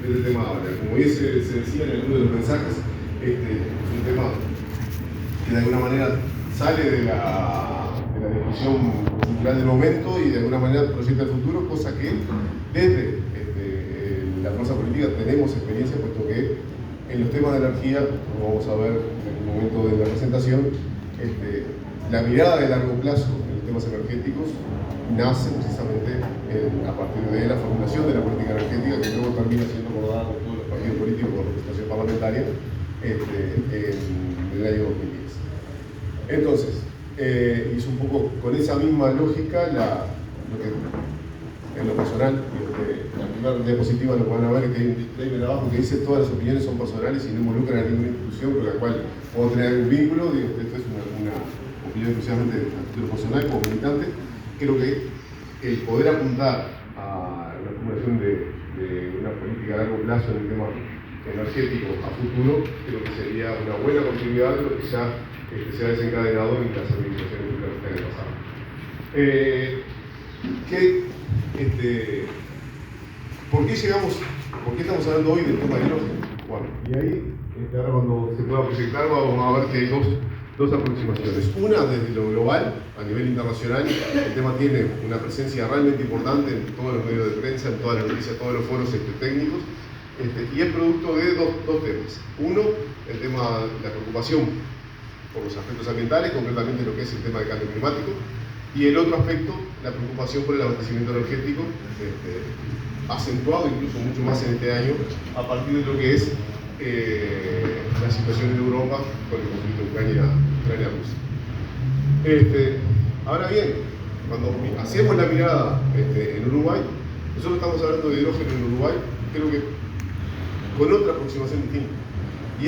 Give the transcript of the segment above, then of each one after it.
de este tema habla. Como bien se decía en alguno de los mensajes, es un tema que de alguna manera sale de la discusión cultural del momento y de alguna manera proyecta el futuro, cosa que desde la fuerza política tenemos experiencia, puesto que en los temas de energía, como vamos a ver en el momento de la presentación, la mirada de largo plazo en los temas energéticos nace precisamente a partir de la formulación de la política energética, que luego termina siendo acordada por todos los partidos políticos con representación parlamentaria en el año 2010. Entonces, y es un poco con esa misma lógica lo que en lo personal, la primera diapositiva lo van a ver, que hay un disclaimer abajo que dice todas las opiniones son personales y no involucran a ninguna institución con la cual puedo tener algún vínculo. Digo, esto es una opinión exclusivamente de título personal como militante. Creo que el poder apuntar a la formulación de una política a largo plazo en el tema energético a futuro, creo que sería una buena continuidad de lo que ya se ha desencadenado en las administraciones públicas en el pasado. ¿Por qué estamos hablando hoy del tema de hidrógeno? Bueno, y ahí, ahora cuando se pueda proyectar, vamos a ver que hay dos aproximaciones. Una, desde lo global, a nivel internacional, el tema tiene una presencia realmente importante en todos los medios de prensa, en todas las noticias, todos los foros técnicos, y es producto de dos temas. Uno, el tema de la preocupación por los aspectos ambientales, concretamente lo que es el tema del cambio climático, y el otro aspecto, la preocupación por el abastecimiento energético, acentuado incluso mucho más en este año, a partir de lo que es la situación en Europa con el conflicto Ucrania-Rusia. Ahora bien, cuando hacemos la mirada en Uruguay, nosotros estamos hablando de hidrógeno en Uruguay, creo que con otra aproximación distinta. Y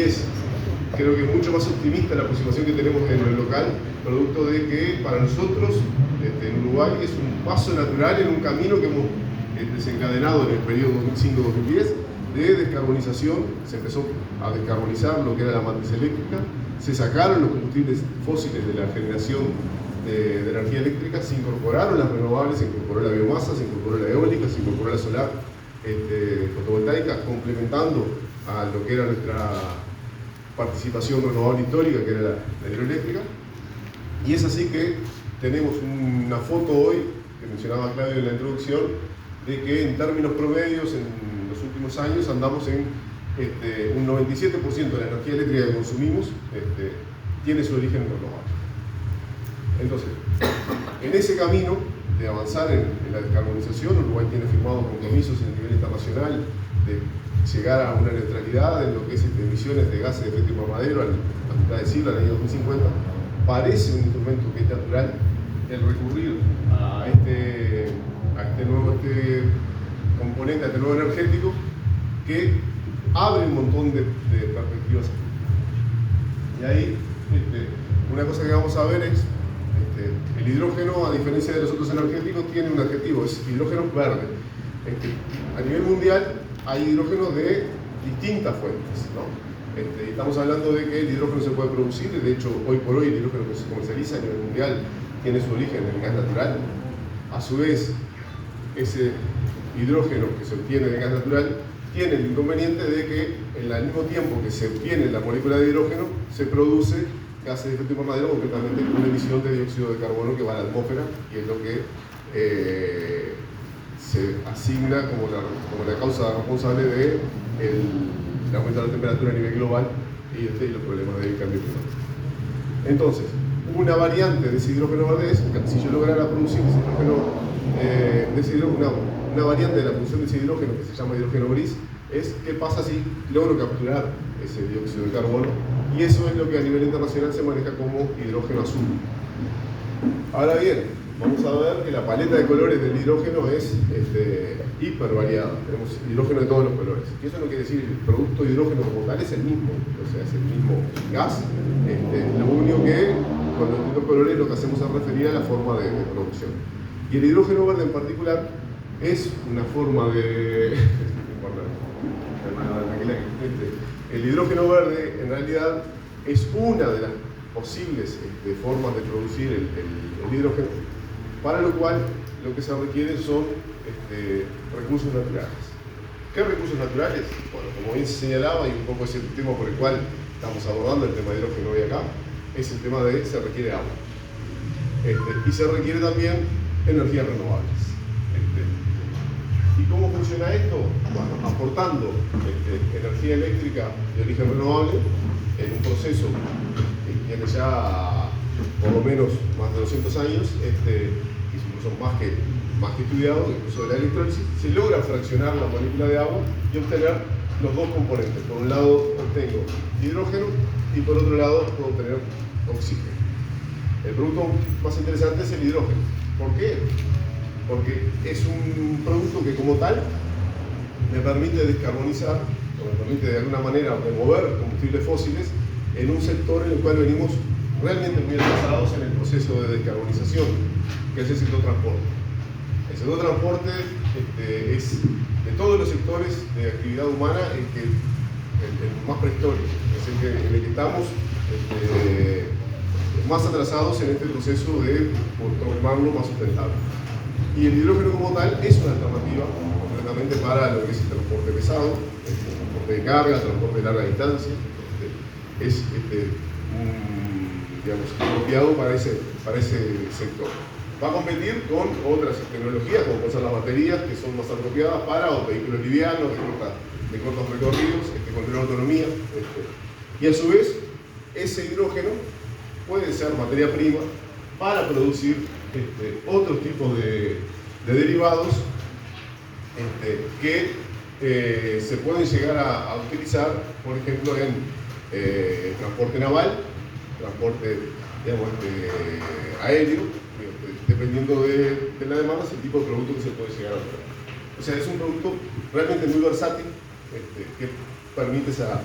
creo que mucho más optimista la aproximación que tenemos en lo local, producto de que para nosotros en Uruguay es un paso natural en un camino que hemos desencadenado en el periodo 2005-2010 de descarbonización. Se empezó a descarbonizar lo que era la matriz eléctrica, se sacaron los combustibles fósiles de la generación de energía eléctrica, se incorporaron las renovables, se incorporó la biomasa, se incorporó la eólica, se incorporó la solar fotovoltaica, complementando a lo que era nuestra participación renovable histórica, que era la hidroeléctrica. Y es así que tenemos una foto hoy, que mencionaba Claudio en la introducción, de que en términos promedios en los últimos años andamos en un 97% de la energía eléctrica que consumimos tiene su origen renovable. Entonces, en ese camino de avanzar en la descarbonización, Uruguay tiene firmado compromisos a nivel internacional de llegar a una neutralidad en lo que es emisiones de gases de efecto invernadero a mitad de siglo, al año 2050. Parece un instrumento que es natural el recurrir a este nuevo componente, a este nuevo energético, que abre un montón de perspectivas. Y ahí, una cosa que vamos a ver es el hidrógeno, a diferencia de los otros energéticos, tiene un adjetivo, es hidrógeno verde. A nivel mundial hay hidrógeno de distintas fuentes, ¿no? Estamos hablando de que el hidrógeno se puede producir, de hecho, hoy por hoy el hidrógeno que se comercializa a nivel mundial tiene su origen en el gas natural. A su vez, ese hidrógeno que se obtiene de gas natural tiene el inconveniente de que al mismo tiempo que se obtiene la molécula de hidrógeno, se produce gases de efecto invernadero, concretamente una emisión de dióxido de carbono que va a la atmósfera, y es lo que se asigna como la causa responsable del aumento de la temperatura a nivel global y los problemas del cambio climático. Entonces, una variante de ese hidrógeno verde es, si yo lograra producir una variante de la producción de ese hidrógeno que se llama hidrógeno gris, es qué pasa si logro capturar ese dióxido de carbono, y eso es lo que a nivel internacional se maneja como hidrógeno azul. Ahora bien, vamos a ver que la paleta de colores del hidrógeno es hiper variada. Tenemos hidrógeno de todos los colores. Y eso no quiere decir que el producto de hidrógeno como tal es el mismo, o sea, es el mismo gas. Lo único que con los distintos colores lo que hacemos es referir a la forma de producción. Y el hidrógeno verde en particular es una forma de... El hidrógeno verde en realidad es una de las posibles formas de producir el hidrógeno, para lo cual lo que se requiere son recursos naturales. ¿Qué recursos naturales? Bueno, como bien se señalaba, y un poco es el tema por el cual estamos abordando el tema de hidrógeno hoy acá, es el tema de se requiere agua. Y se requiere también energías renovables. ¿Y cómo funciona esto? Bueno, aportando energía eléctrica de origen renovable en un proceso que tiene ya por lo menos más de 200 años, incluso más que estudiado, incluso de la electrólisis, se logra fraccionar la molécula de agua y obtener los dos componentes. Por un lado obtengo hidrógeno y por otro lado puedo obtener oxígeno. El producto más interesante es el hidrógeno. ¿Por qué? Porque es un producto que como tal me permite descarbonizar, o me permite de alguna manera remover combustibles fósiles en un sector en el cual venimos realmente muy atrasados en el proceso de descarbonización, que es el sector transporte. El sector transporte es de todos los sectores de actividad humana el más prehistórico, es en el que estamos más atrasados en este proceso de transformarlo más sustentable. Y el hidrógeno como tal es una alternativa completamente para lo que es el transporte pesado, el transporte de carga, el transporte de larga distancia. Es digamos, apropiado para ese sector. Va a competir con otras tecnologías, como pueden ser las baterías, que son más apropiadas para vehículos livianos, de cortos recorridos, con gran autonomía. Y a su vez, ese hidrógeno puede ser materia prima para producir otros tipos de derivados que se pueden llegar a utilizar, por ejemplo, en transporte naval, transporte, digamos, aéreo, dependiendo de la demanda, es el tipo de producto que se puede llegar a obtener. O sea, es un producto realmente muy versátil que permite esa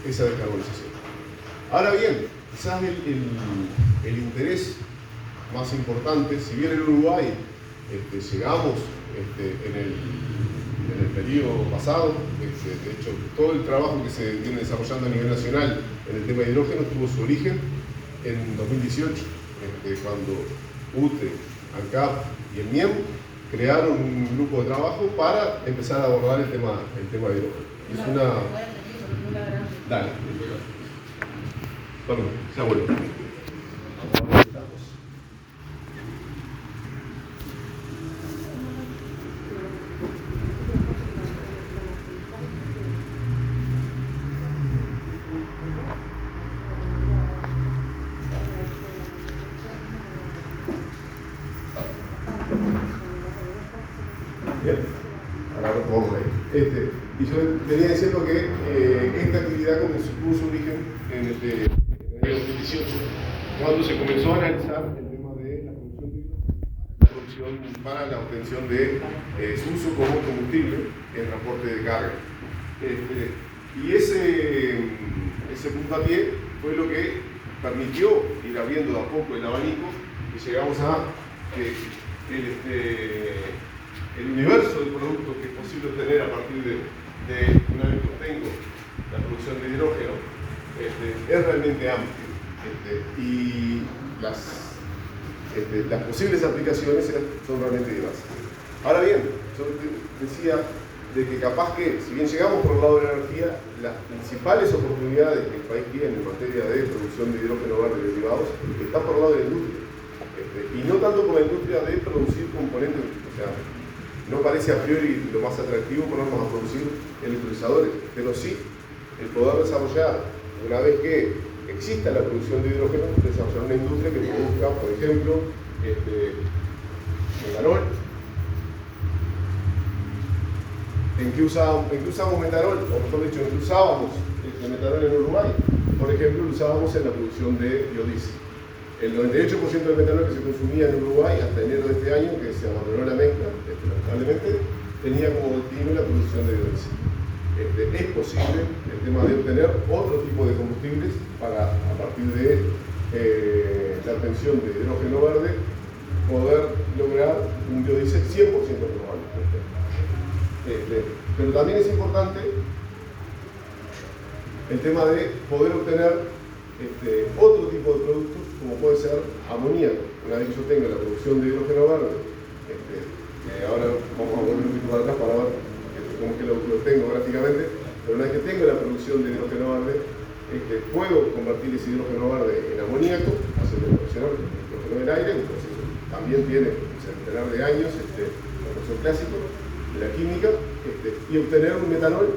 descarbonización. Ahora bien, quizás el interés más importante, si bien en Uruguay llegamos en el periodo pasado, de hecho todo el trabajo que se viene desarrollando a nivel nacional en el tema de hidrógeno tuvo su origen en 2018, cuando UTE, ANCAP y el MIEM crearon un grupo de trabajo para empezar a abordar el tema de hidrógeno. Es una... Dale. Perdón, ya vuelvo. Bien, ahora vamos ahí. Y yo venía diciendo que esta actividad tuvo su origen en el año 2018, cuando se comenzó a analizar el tema de la producción para la obtención de su uso como combustible en transporte de carga. Y ese puntapié fue lo que permitió ir abriendo de a poco el abanico y llegamos a el universo de productos que es posible obtener a partir de una vez que obtengo la producción de hidrógeno es realmente amplio. Y las posibles aplicaciones son realmente diversas. Ahora bien, yo decía de que capaz que, si bien llegamos por el lado de la energía, las principales oportunidades que el país tiene en materia de producción de hidrógeno verde y derivados están por el lado de la industria. Y no tanto por la industria de producir componentes, o sea, no parece a priori lo más atractivo ponernos a producir electrolizadores, pero sí el poder desarrollar, una vez que exista la producción de hidrógeno, desarrollar una industria que produzca, por ejemplo, metanol. ¿En qué usamos metanol? O mejor dicho, ¿en qué usábamos metanol en Uruguay? Por ejemplo, lo usábamos en la producción de biodiesel. El 98% del metanol que se consumía en Uruguay hasta enero de este año, que se abandonó la mezcla, lamentablemente, tenía como destino la producción de biodiesel. Es posible el tema de obtener otro tipo de combustibles para, a partir de la obtención de hidrógeno verde, poder lograr un biodiesel 100% renovable. Pero también es importante el tema de poder obtener otro tipo de productos, como puede ser amoníaco. Una vez que yo tenga la producción de hidrógeno verde Ahora vamos a volver un poquito para atrás para ver cómo es que lo tengo gráficamente, pero una vez que tengo la producción de hidrógeno verde, puedo convertir ese hidrógeno verde en amoníaco, hacerlo reaccionar con el hidrógeno del aire, un proceso que también tiene un centenar de años, el proceso clásico de la química, y obtener un metanol,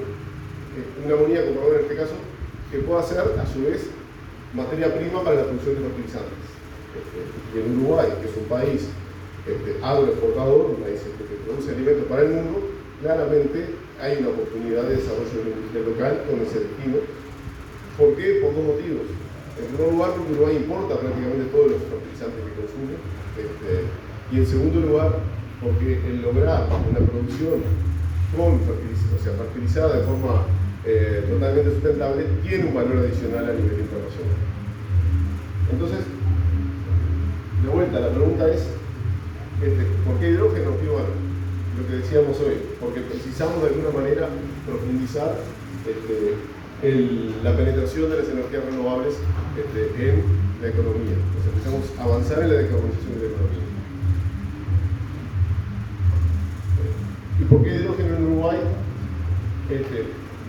un amoníaco, perdón, en este caso, que pueda ser a su vez materia prima para la producción de fertilizantes. Y en Uruguay, que es un país agroexportador, un país que produce alimentos para el mundo, claramente hay una oportunidad de desarrollo de la industria local con ese destino. ¿Por qué? Por dos motivos. En primer lugar, porque Uruguay importa prácticamente todos los fertilizantes que consume. Y en segundo lugar, porque el lograr una producción con fertilizada de forma totalmente sustentable tiene un valor adicional a nivel internacional. Entonces, de vuelta, la pregunta es, ¿por qué hidrógeno? Y bueno, lo que decíamos hoy, porque precisamos de alguna manera profundizar la penetración de las energías renovables en la economía. O sea, necesitamos avanzar en la decarbonización de la economía. ¿Y por qué hidrógeno en Uruguay?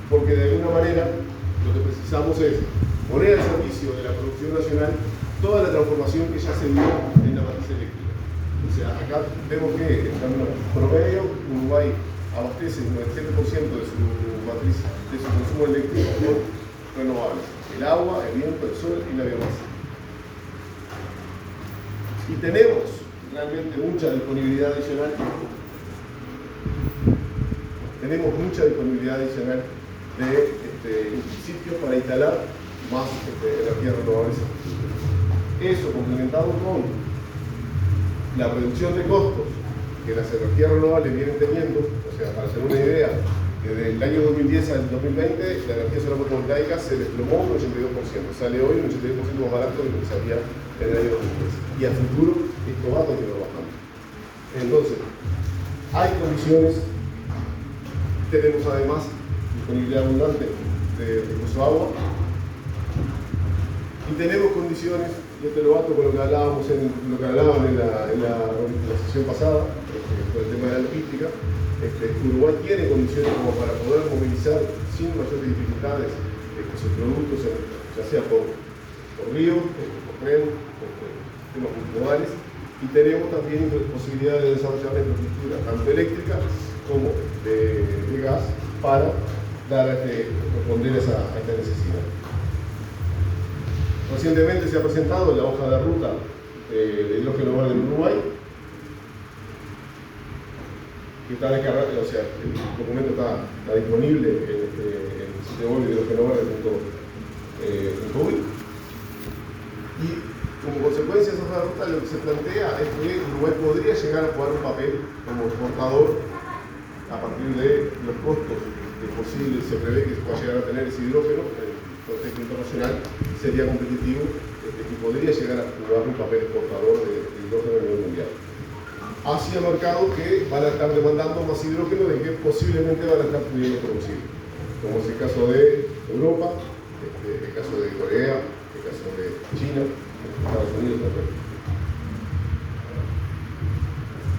Porque de alguna manera lo que precisamos es poner al servicio de la producción nacional toda la transformación que ya se dio en la matriz eléctrica. O sea, acá vemos que en términos promedio, Uruguay abastece el 97% de su matriz, de su consumo eléctrico con renovables: el agua, el viento, el sol y la biomasa. Y tenemos realmente mucha disponibilidad adicional. Tenemos mucha disponibilidad adicional de sitios para instalar más energías renovables. Eso complementado con la reducción de costos que las energías renovables vienen teniendo, o sea, para hacer una idea, desde el año 2010 al 2020 la energía solar fotovoltaica se desplomó un 82%, sale hoy un 82% más barato de lo que salía en el año 2010. Y a futuro esto va a continuar bajando. Entonces, hay condiciones, tenemos además disponibilidad abundante de recurso agua, y tenemos condiciones, y esto lo bato con lo que hablábamos lo que hablaban en la sesión pasada, con el tema de la logística. Uruguay tiene condiciones como para poder movilizar sin mayores dificultades sus productos, ya sea por río, por tren, por temas puntuales, y tenemos también posibilidades de desarrollar la infraestructura tanto eléctrica como de gas para responder a esta necesidad. Recientemente se ha presentado la hoja de ruta de hidrógeno verde en Uruguay, que está descargado, o sea, el documento está disponible en el sitio web de hidrogenoverde.uy. Y como consecuencia de esa hoja de ruta, lo que se plantea es que Uruguay podría llegar a jugar un papel como exportador a partir de los costos que se prevé que se pueda llegar a tener ese hidrógeno. En el contexto internacional sería competitivo y podría llegar a jugar un papel exportador de hidrógeno a nivel mundial hacia mercados que van a estar demandando más hidrógeno del que posiblemente van a estar pudiendo producir, como es el caso de Europa, el caso de Corea, el caso de China, Estados Unidos también.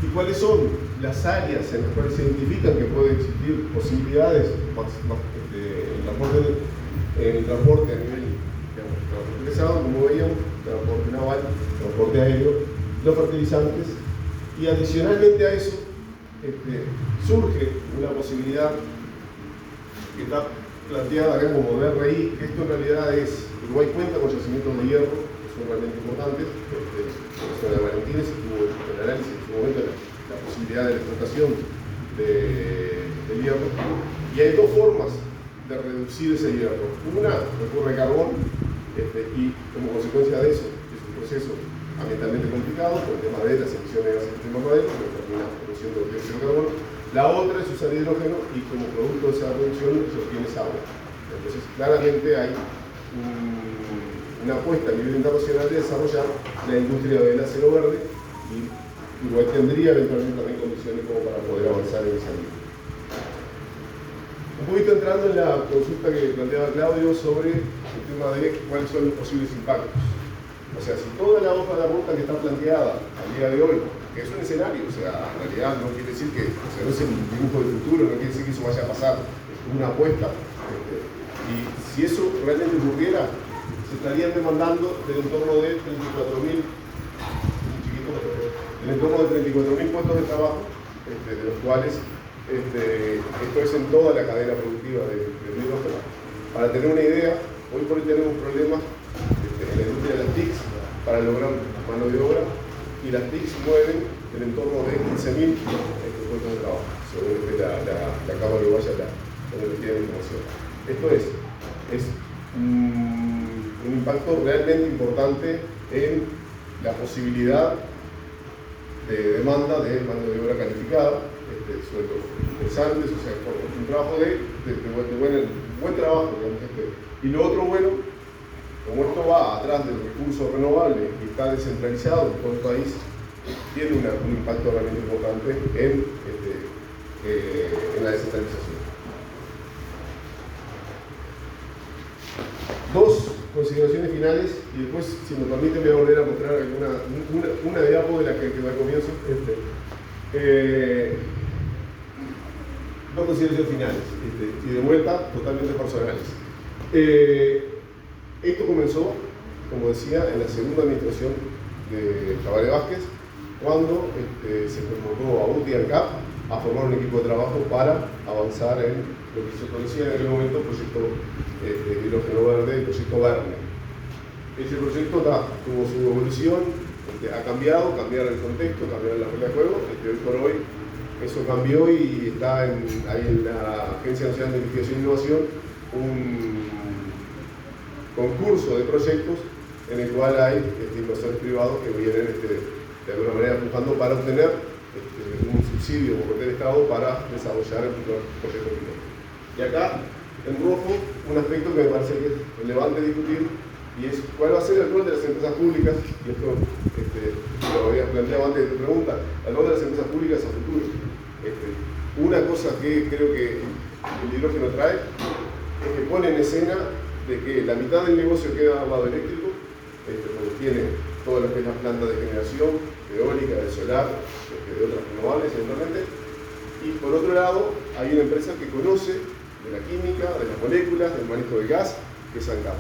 ¿Y cuáles son las áreas en las cuales se identifican que pueden existir posibilidades en el transporte a nivel, digamos, transporte pesado, como veíamos, transporte naval, transporte aéreo, los fertilizantes? Y adicionalmente a eso, surge una posibilidad que está planteada acá como DRI, que esto en realidad es, Uruguay cuenta con yacimientos de hierro, que son realmente importantes. La zona de Valentines tuvo el análisis en su momento la posibilidad de la explotación del hierro. Y hay dos formas de reducir ese hierro. Una, recurre a carbón, y como consecuencia de eso, es un proceso ambientalmente complicado por el tema de las emisiones de gases de efecto invernadero, que termina produciendo dióxido de carbono. La otra es usar hidrógeno y como producto de esa reducción se obtiene agua. Entonces, claramente hay una apuesta a nivel internacional de desarrollar la industria del acero verde, y Uruguay tendría eventualmente también condiciones como para poder avanzar en esa línea. Un poquito entrando en la consulta que planteaba Claudio sobre el tema de cuáles son los posibles impactos. O sea, si toda la hoja de ruta que está planteada al día de hoy que es un escenario, o sea, en realidad no quiere decir que, o sea, no es el dibujo del futuro, no quiere decir que eso vaya a pasar, es una apuesta. Y si eso realmente ocurriera, se estarían demandando del entorno de 34.000, en torno de 34.000 puestos de trabajo, de los cuales esto es en toda la cadena productiva de hidrógeno. Para tener una idea, hoy por hoy tenemos problemas en la industria de las TICs para lograr mano de obra, y las TICs mueven en entorno de 15.000 puestos de trabajo, según la Cámara Uruguaya de Energía de Información. Esto es un impacto realmente importante en la posibilidad de demanda de mano de obra calificada, sueldos interesantes, o sea, un trabajo de buen trabajo, digamos. Y lo otro bueno, como esto va atrás de los recursos renovables y está descentralizado en todo el país, tiene un impacto realmente importante en la descentralización. Dos consideraciones finales, y después, si me permiten, voy a volver a mostrar una diapo de la que quedó al comienzo. Dos consideraciones finales, y de vuelta totalmente personales. Esto comenzó, como decía, en la segunda administración de Tabaré Vázquez, cuando se convocó a UTI y ANCAP a formar un equipo de trabajo para avanzar en lo que se conocía en aquel momento el proyecto hidrógeno verde, el proyecto Verne. Ese proyecto tuvo su evolución, cambiaron el contexto, cambiaron las reglas de juego. Hoy por hoy eso cambió y está ahí en la Agencia Nacional de Investigación e Innovación un concurso de proyectos en el cual hay inversores privados que vienen de alguna manera empujando para obtener un subsidio por parte del Estado para desarrollar el proyecto piloto. Y acá, en rojo, un aspecto que me parece que es relevante discutir, y es cuál va a ser el rol de las empresas públicas, y esto lo había planteado antes de tu pregunta, el rol de las empresas públicas a futuro. Una cosa que creo que el hidrógeno trae es que pone en escena de que la mitad del negocio queda al lado eléctrico, porque tiene todas las que es la planta de generación, eólica, de solar, de otras renovables eventualmente, y por otro lado hay una empresa que conoce de la química, de las moléculas, del manejo del gas, que es ANCAP.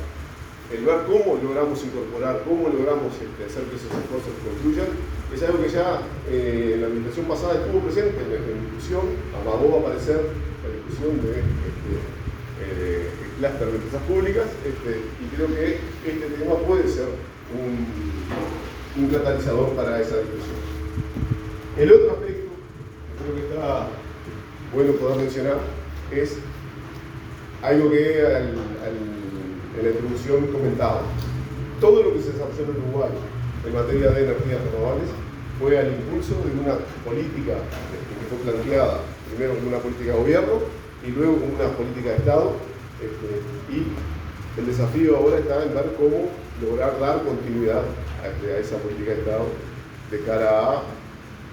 El ver cómo logramos incorporar, cómo logramos hacer que esos esfuerzos se construyan, es algo que ya en la administración pasada estuvo presente en la discusión. Amagó va a aparecer la discusión de el clúster de empresas públicas, y creo que este tema puede ser un catalizador para esa discusión. El otro aspecto que creo que está bueno poder mencionar es algo que en la introducción comentaba. Todo lo que se desarrolló en Uruguay en materia de energías renovables fue al impulso de una política que fue planteada primero como una política de gobierno y luego como una política de Estado, y el desafío ahora está en ver cómo lograr dar continuidad a esa política de Estado de cara a,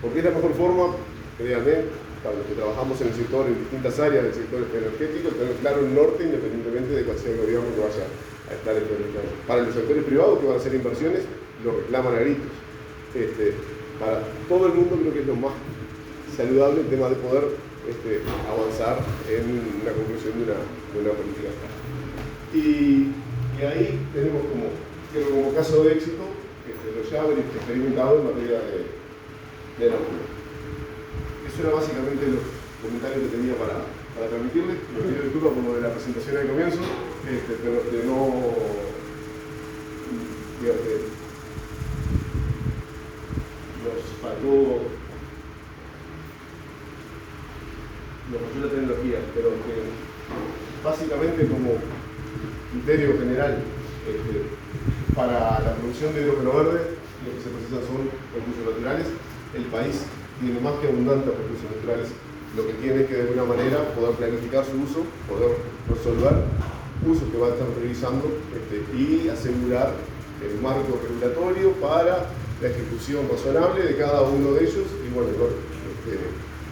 porque es la mejor forma, créanme, para los que trabajamos en el sector, en distintas áreas del sector energético, tener claro el norte independientemente de cuál sea el gobierno que vaya a estar en el mercado. Para los sectores privados que van a hacer inversiones, lo reclaman a gritos. Para todo el mundo creo que es lo más saludable el tema de poder avanzar en la conclusión de una política. Y ahí tenemos como caso de éxito los llaves experimentados en materia de energía. Eso era básicamente los comentarios que tenía para transmitirles. Me pido disculpas por lo de la presentación al comienzo, pero nos faltó la tecnología, pero que básicamente como criterio general para la producción de hidrógeno verde, lo que se precisa son recursos naturales. El país tiene más que abundantes recursos naturales. Lo que tiene es que de alguna manera poder planificar su uso, poder resolver usos que va a estar priorizando y asegurar el marco regulatorio para la ejecución razonable de cada uno de ellos y bueno,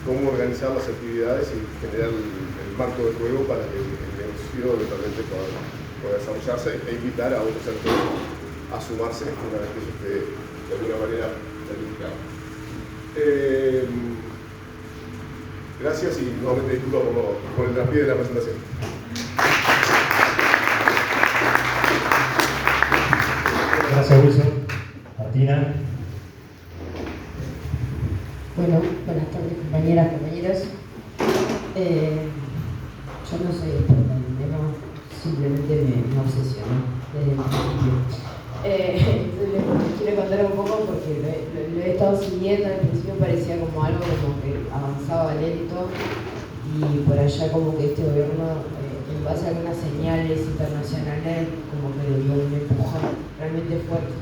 cómo organizar las actividades y generar el marco de juego para que el negocio eventualmente pueda desarrollarse e invitar a otros actores a sumarse una vez que eso esté de alguna manera planificado. Gracias y nuevamente disculpa por el traspié de la presentación. Gracias, Wilson. Martina. Bueno, buenas tardes, compañeras, compañeros. Yo no soy experta en el tema, simplemente me obsesiono desde el principio. Les quiero contar un poco porque lo he estado siguiendo. Al principio parecía como algo como que avanzaba lento y por allá como que este gobierno, en base a algunas señales internacionales, como que le dio un empujón realmente fuerte.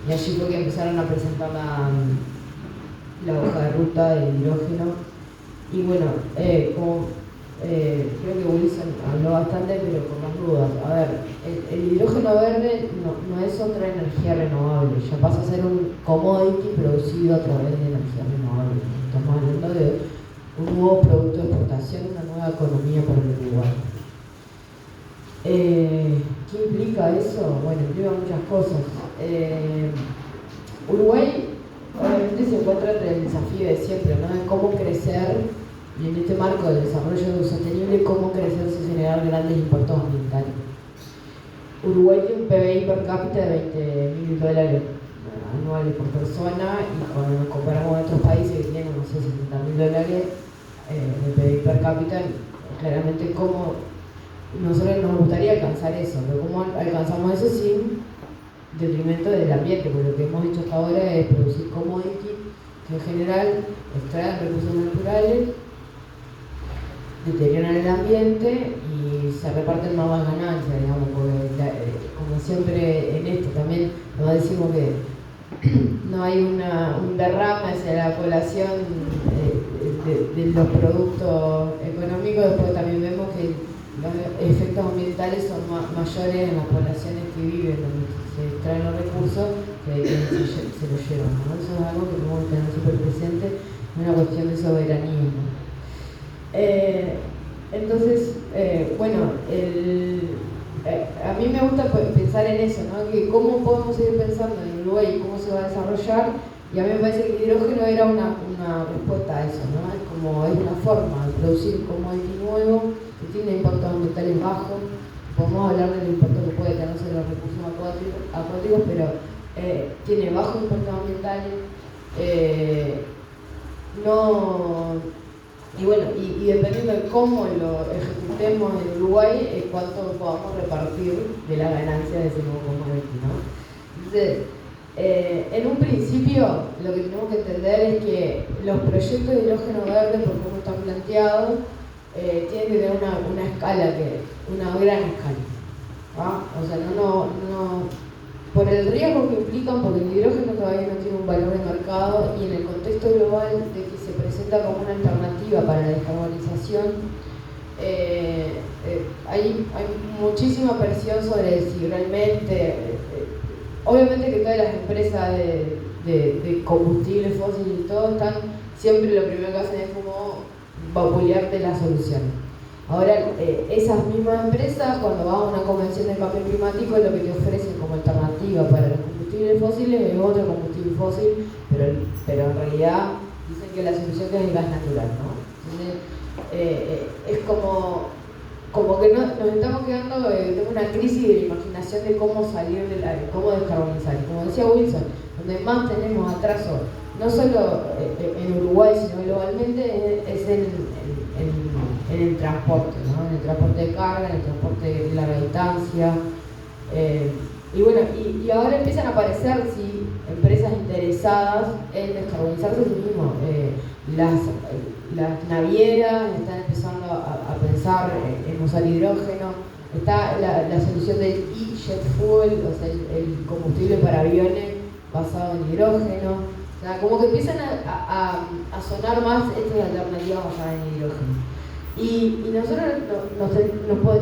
Y allí fue que empezaron a presentar la hoja de ruta del hidrógeno. Y bueno, creo que Wilson habló bastante, pero con más dudas. A ver, el hidrógeno verde no es otra energía renovable, ya pasa a ser un commodity producido a través de energías renovables. Estamos hablando de un nuevo producto de exportación, una nueva economía para el Uruguay. ¿Qué implica eso? Bueno, implica muchas cosas. Uruguay obviamente se encuentra entre el desafío de siempre, ¿no? De cómo crecer, y en este marco del desarrollo sostenible, cómo crecer sin generar grandes impactos ambientales. Uruguay tiene un PBI per cápita de $20.000 anuales por persona, y cuando nos comparamos con otros países que tienen, no sé, $70.000 de PBI per cápita, claramente cómo nosotros nos gustaría alcanzar eso, pero cómo alcanzamos eso sin detrimento del ambiente, porque lo que hemos hecho hasta ahora es producir commodity que en general extraen recursos naturales, deterioran el ambiente y se reparten más ganancias, digamos, porque como siempre en esto también nos decimos que no hay un derrame hacia la población de los productos económicos. Después también vemos que los efectos ambientales son mayores en las poblaciones que viven donde se extraen los recursos que se los llevan, ¿no? Eso es algo que tenemos que tener súper presente, es una cuestión de soberanía, ¿no? Entonces, bueno, a mí me gusta pensar en eso, ¿no? Que cómo podemos seguir pensando en Uruguay y cómo se va a desarrollar, y a mí me parece que el hidrógeno era una respuesta a eso, ¿no? Es una forma de producir un commodity nuevo que tiene impactos ambientales bajos. Podemos hablar del impacto que puede tener sobre los recursos acuáticos, pero tiene bajos impactos ambientales. Y bueno, y dependiendo de cómo lo ejecutemos en Uruguay, cuánto podamos repartir de la ganancia de ese nuevo commodity, ¿no? Entonces, en un principio, lo que tenemos que entender es que los proyectos de hidrógeno verde, por cómo están planteados, tienen que tener una escala, una gran escala, ¿va? O sea, por el riesgo que implican, porque el hidrógeno todavía no tiene un valor de mercado, y en el contexto global de que se presenta como una alternativa para la descarbonización, hay muchísima presión sobre si realmente, obviamente que todas las empresas de combustibles fósiles y todo están, siempre lo primero que hacen es como vapulearte la solución. Ahora, esas mismas empresas, cuando vas a una convención de cambio climático, lo que te ofrecen como alternativa para los combustibles fósiles es otro combustible fósil, pero en realidad dicen que la solución es el gas natural, ¿no? Entonces, es como que nos estamos quedando de una crisis de la imaginación de cómo salir cómo descarbonizar. Como decía Wilson, donde más tenemos atraso, no solo en Uruguay, sino globalmente, es en el transporte, ¿no? En el transporte de carga, en el transporte de larga distancia. Y bueno, y ahora empiezan a aparecer, sí, empresas interesadas en descarbonizarse a sí mismos. Las navieras están empezando a pensar en usar hidrógeno. Está la solución del e-jet fuel, o sea, el combustible para aviones basado en hidrógeno. O sea, como que empiezan a sonar más estas alternativas basadas en hidrógeno. Y nosotros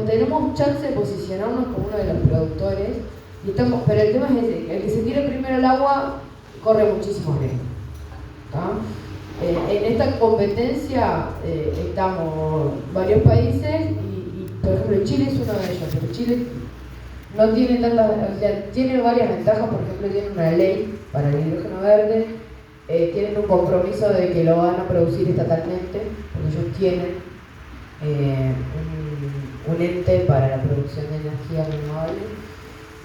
tenemos chance de posicionarnos como uno de los productores, pero el tema es ese: el que se tire primero al agua corre muchísimo riesgo. En esta competencia estamos varios países y por ejemplo Chile es uno de ellos, pero Chile no tiene tiene varias ventajas. Por ejemplo, tiene una ley para el hidrógeno verde, tienen un compromiso de que lo van a producir estatalmente, porque ellos tienen un ente para la producción de energía renovable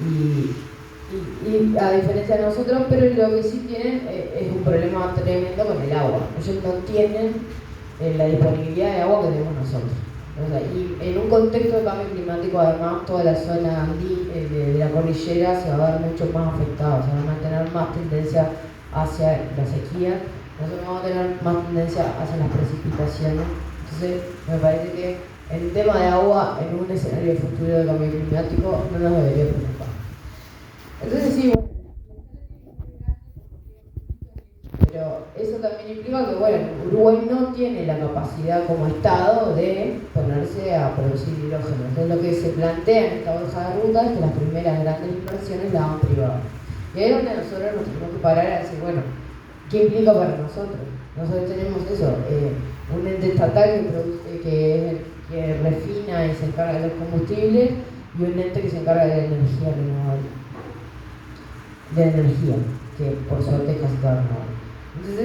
y a diferencia de nosotros, pero lo que sí tienen es un problema tremendo con el agua. Ellos no tienen la disponibilidad de agua que tenemos nosotros. O sea, y en un contexto de cambio climático, además, toda la zona de la cordillera se va a ver mucho más afectada, se van a tener más tendencia hacia la sequía, nosotros vamos a tener más tendencia hacia las precipitaciones. Entonces, me parece que el tema de agua en un escenario futuro de cambio climático no nos debería preocupar. Entonces, sí, bueno, pero eso también implica que, bueno, Uruguay no tiene la capacidad como Estado de ponerse a producir hidrógeno. Entonces, lo que se plantea en esta hoja de ruta es que las primeras grandes inversiones las hagan privadas. Y ahí es donde nosotros nos tenemos que parar a decir, bueno, ¿qué implica para nosotros? Nosotros tenemos eso, un ente estatal que refina y se encarga de los combustibles y un ente que se encarga de la energía renovable. De la energía, que por suerte es casi toda renovable. Entonces,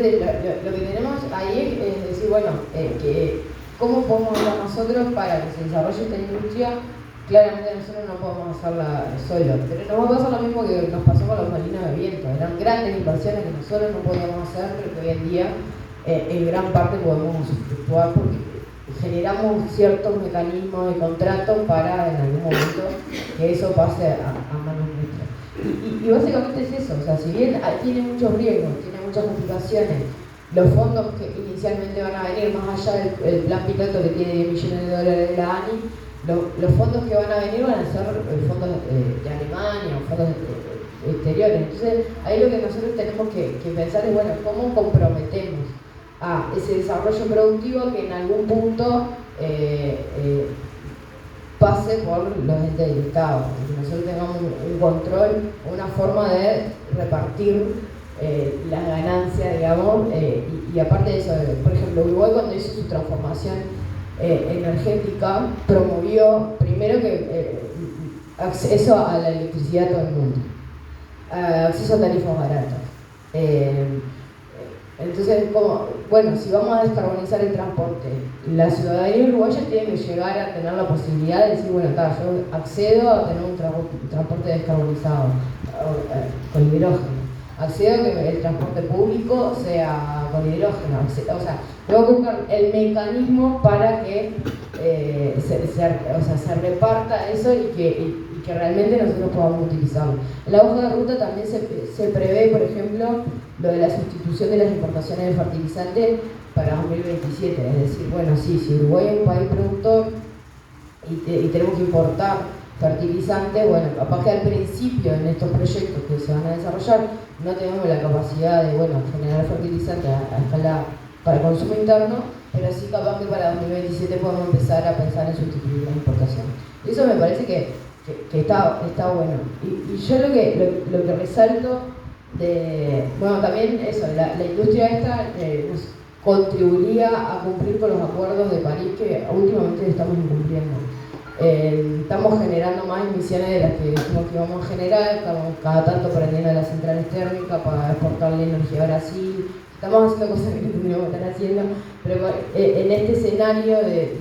lo que tenemos ahí es decir, bueno, que ¿cómo podemos hacer nosotros para que se desarrolle esta industria? Claramente nosotros no podemos hacerla solo, pero nos va a pasar lo mismo que nos pasó con los molinos de viento. Eran grandes inversiones que nosotros no podíamos hacer, pero que hoy en día en gran parte podemos usufructuar porque generamos ciertos mecanismos de contrato para en algún momento que eso pase a manos nuestras. Y básicamente es eso, o sea, si bien tiene muchos riesgos, tiene muchas complicaciones, los fondos que inicialmente van a venir, más allá del plan piloto que tiene 10 millones de dólares de la ANI, los fondos que van a venir van a ser fondos de Alemania o fondos exteriores. Entonces, ahí lo que nosotros tenemos que pensar es, bueno, ¿cómo comprometemos a ese desarrollo productivo que en algún punto pase por los entes del Estado? Que nosotros tengamos un control, una forma de repartir las ganancias, digamos, y aparte de eso, por ejemplo, Uruguay cuando hizo su transformación energética promovió primero que acceso a la electricidad a todo el mundo, acceso a tarifas baratas. Entonces, bueno, si vamos a descarbonizar el transporte, la ciudadanía uruguaya tiene que llegar a tener la posibilidad de decir, bueno, yo accedo a tener un transporte descarbonizado, con hidrógeno. Accedo a que el transporte público sea con hidrógeno. O sea, tengo que buscar el mecanismo para que se reparta eso y que realmente nosotros podamos utilizarlo. En la hoja de ruta también se prevé, por ejemplo, lo de la sustitución de las importaciones de fertilizantes para 2027. Es decir, bueno, sí, si Uruguay es un país productor y tenemos que importar fertilizantes, bueno, capaz que al principio en estos proyectos que se van a desarrollar no tenemos la capacidad de, bueno, generar fertilizantes a escala para consumo interno, pero sí capaz que para 2027 podemos empezar a pensar en sustituir las importaciones. Y eso me parece que está bueno. Y yo lo que resalto bueno, también eso, la industria esta nos contribuiría a cumplir con los acuerdos de París que últimamente estamos incumpliendo. Estamos generando más emisiones de las que dijimos que íbamos a generar, estamos cada tanto prendiendo las centrales térmicas para exportarle energía a Brasil, estamos haciendo cosas que no tendríamos que estar haciendo, pero en este escenario de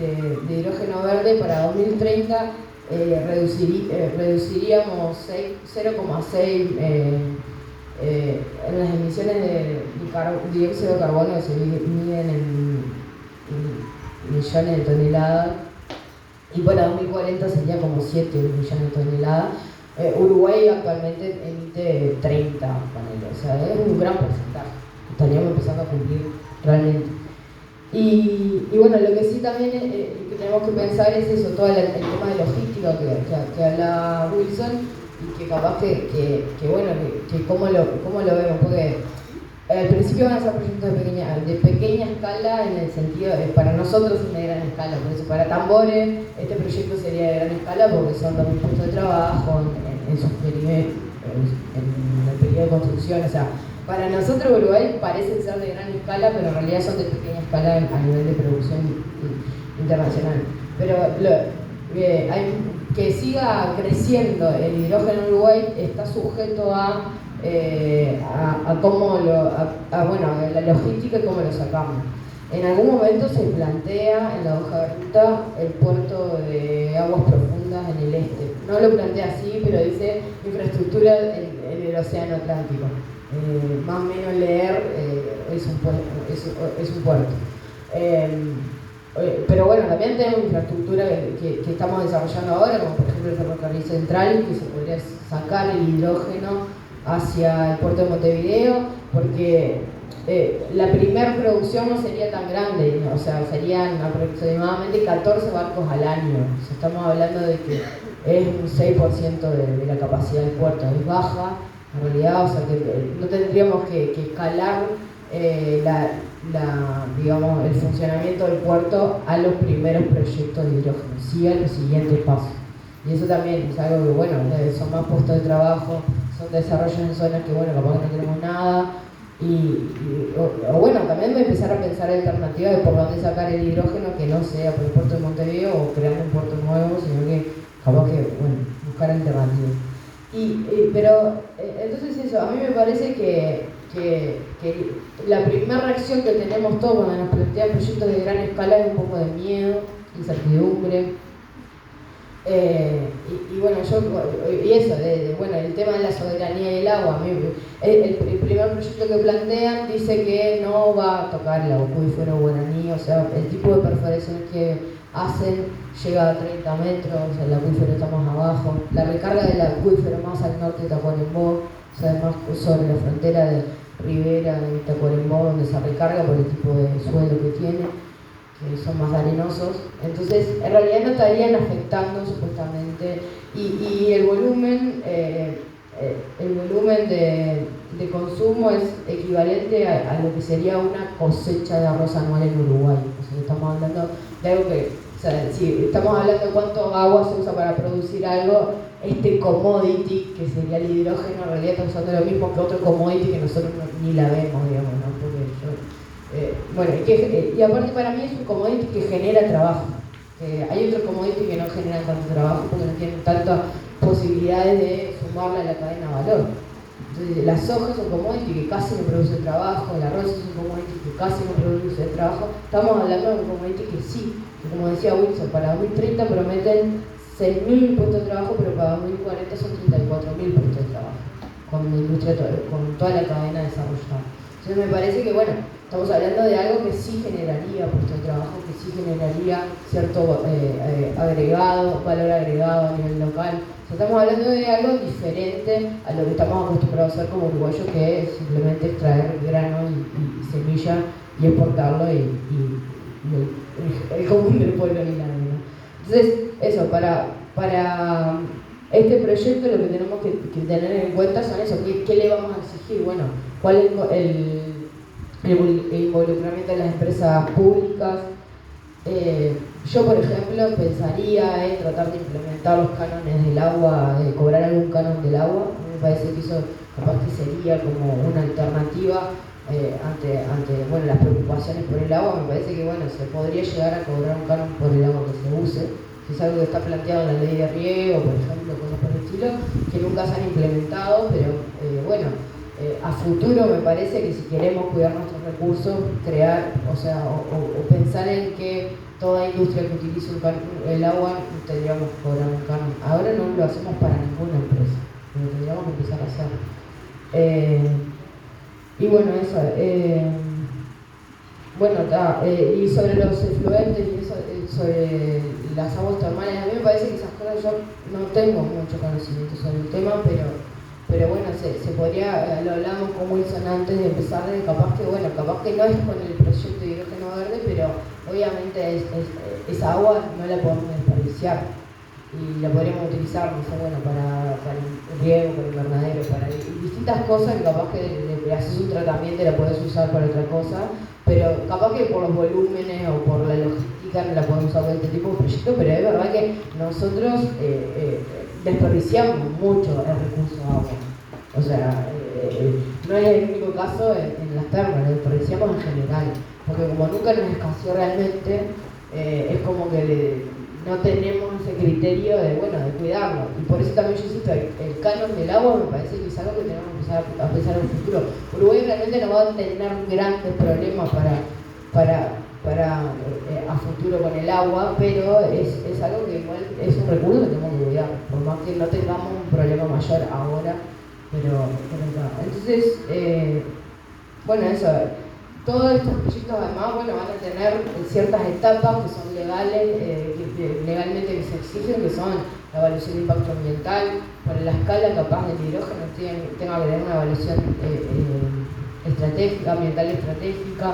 hidrógeno verde para 2030 reduciríamos 0,6 en las emisiones de dióxido de carbono que se miden en millones de toneladas. Y para 2040 sería como 7 millones de toneladas. Uruguay actualmente emite 30, paneles, o sea, es un gran porcentaje. Estaríamos empezando a cumplir realmente. Y bueno, lo que sí también que tenemos que pensar es eso, todo el tema de logística que habla Wilson, y que capaz que bueno, que cómo lo vemos, porque al principio van a ser proyectos de pequeña escala en el sentido de, para nosotros es de gran escala, por eso para Tambores este proyecto sería de gran escala porque son 2.000 puestos de trabajo en el periodo de construcción, o sea, para nosotros Uruguay parecen ser de gran escala, pero en realidad son de pequeña escala a nivel de producción internacional. Pero que siga creciendo el hidrógeno en Uruguay está sujeto a a cómo bueno, a la logística y cómo lo sacamos. En algún momento se plantea en la hoja de ruta el puerto de aguas profundas en el este. No lo plantea así, pero dice infraestructura en el océano Atlántico. Más o menos leer es un puerto. Pero bueno, también tenemos infraestructura que estamos desarrollando ahora, como por ejemplo el ferrocarril central, que se podría sacar el hidrógeno hacia el puerto de Montevideo, porque la primera producción no sería tan grande, ¿no? O sea, serían aproximadamente 14 barcos al año. O sea, estamos hablando de que es un 6% de la capacidad del puerto, es baja en realidad, o sea que no tendríamos que escalar digamos, el funcionamiento del puerto a los primeros proyectos de hidrógeno, sí a los siguientes pasos. Y eso también es algo que, bueno, son más puestos de trabajo, son desarrollos en zonas que, bueno, capaz que no tenemos nada. O bueno, también voy a empezar a pensar alternativas de por dónde sacar el hidrógeno que no sea por el puerto de Montevideo o creando un puerto nuevo, sino que capaz que, bueno, buscar alternativas. Pero entonces eso, a mí me parece que la primera reacción que tenemos todos cuando nos plantean proyectos de gran escala es un poco de miedo, incertidumbre. Bueno, bueno, el tema de la soberanía del agua, el primer proyecto que plantean dice que no va a tocar el acuífero guaraní, o sea, el tipo de perforaciones que hacen llega a 30 metros, o sea, el acuífero está más abajo, la recarga del acuífero más al norte de Tacuarembó, o sea, más sobre la frontera de Rivera de Tacuarembó, donde se recarga por el tipo de suelo que tiene, que son más arenosos. Entonces, en realidad no estarían afectando supuestamente, y el volumen de consumo es equivalente a lo que sería una cosecha de arroz anual en Uruguay. O sea, estamos hablando de algo que, o sea, si estamos hablando de cuánto agua se usa para producir algo, este commodity, que sería el hidrógeno, en realidad está usando lo mismo que otro commodity que nosotros ni la vemos, digamos, ¿no? Porque y aparte para mí es un commodity que genera trabajo. Hay otros commodity que no generan tanto trabajo porque no tienen tantas posibilidades de sumarle a la cadena de valor. Entonces, la soja es un commodity que casi no produce trabajo, el arroz es un commodity que casi no produce trabajo. Estamos hablando de un commodity que sí, que como decía Wilson, para 2030 prometen 6.000 puestos de trabajo, pero para 2040 son 34.000 puestos de trabajo, con la industria, con toda la cadena desarrollada. Entonces me parece que, bueno, estamos hablando de algo que sí generaría puestos de trabajo, que sí generaría cierto valor agregado a nivel local. O sea, estamos hablando de algo diferente a lo que estamos acostumbrados a hacer como uruguayos, que es simplemente extraer grano y semilla y exportarlo y el común del pueblo ni la, ¿no? Entonces, eso, para este proyecto lo que tenemos que tener en cuenta son eso, ¿qué le vamos a exigir? Bueno, ¿cuál es el involucramiento de las empresas públicas? Yo, por ejemplo, pensaría en tratar de implementar los cánones del agua, de cobrar algún canon del agua. A mí me parece que eso capaz que sería como una alternativa ante bueno, las preocupaciones por el agua. Me parece que bueno, se podría llegar a cobrar un canon por el agua que se use, que es algo que está planteado en la ley de riego, por ejemplo, cosas por el estilo, que nunca se han implementado, pero a futuro me parece que si queremos cuidar nuestros recursos, crear, o pensar en que toda industria que utilice el agua tendríamos que cobrar un canon. Ahora no lo hacemos para ninguna empresa, pero tendríamos que empezar a hacer. Y bueno, eso. Y sobre los efluentes y eso, sobre las aguas termales, a mí me parece que esas cosas yo no tengo mucho conocimiento sobre el tema, pero bueno, se podría, lo hablamos con Wilson antes de empezar, capaz que no es con el proyecto de hidrógeno verde, pero obviamente esa agua no la podemos desperdiciar y la podríamos utilizar, no sé, bueno, para el riego, para el invernadero, para distintas cosas que capaz que le haces un tratamiento y la puedes usar para otra cosa, pero capaz que por los volúmenes o por la logística no la podemos usar para este tipo de proyectos, pero es verdad que nosotros desperdiciamos mucho el recurso agua. O sea, no es el único caso en las termas, lo desperdiciamos en general, porque como nunca nos escaseó realmente, es como que no tenemos ese criterio de, bueno, de cuidarlo. Y por eso también yo insisto, el canon del agua me parece que es algo que tenemos que empezar a pensar en el futuro. Uruguay realmente no va a tener grandes problemas a futuro con el agua, pero es algo que igual es un recurso que tenemos que cuidar, por más que no tengamos un problema mayor ahora, pero no. Entonces, bueno, eso. Todos estos proyectos además, bueno, van a tener ciertas etapas que son legales, legalmente que se exigen, que son la evaluación de impacto ambiental, para la escala capaz del hidrógeno tenga que tener una evaluación estratégica, ambiental estratégica,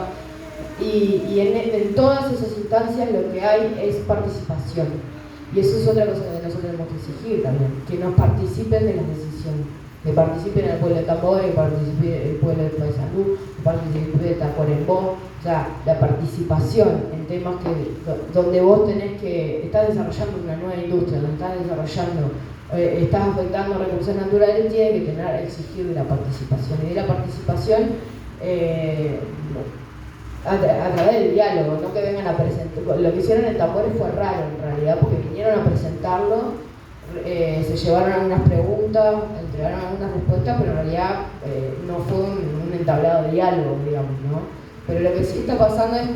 y en todas esas instancias lo que hay es participación. Y eso es otra cosa que nosotros tenemos que exigir también, que nos participen de las decisiones. Que participen el pueblo de Tambora, que participe el pueblo de Paysandú, que participe de Tacuarembó. O sea, la participación en temas donde vos estás desarrollando una nueva industria, donde estás afectando recursos naturales, tiene que exigir de la participación. Y de la participación a través del diálogo, no que vengan a presentar. Lo que hicieron en Tambores fue raro en realidad, porque vinieron a presentarlo. Se llevaron algunas preguntas, entregaron algunas respuestas, pero en realidad no fue un entablado de diálogo, digamos, ¿no? Pero lo que sí está pasando es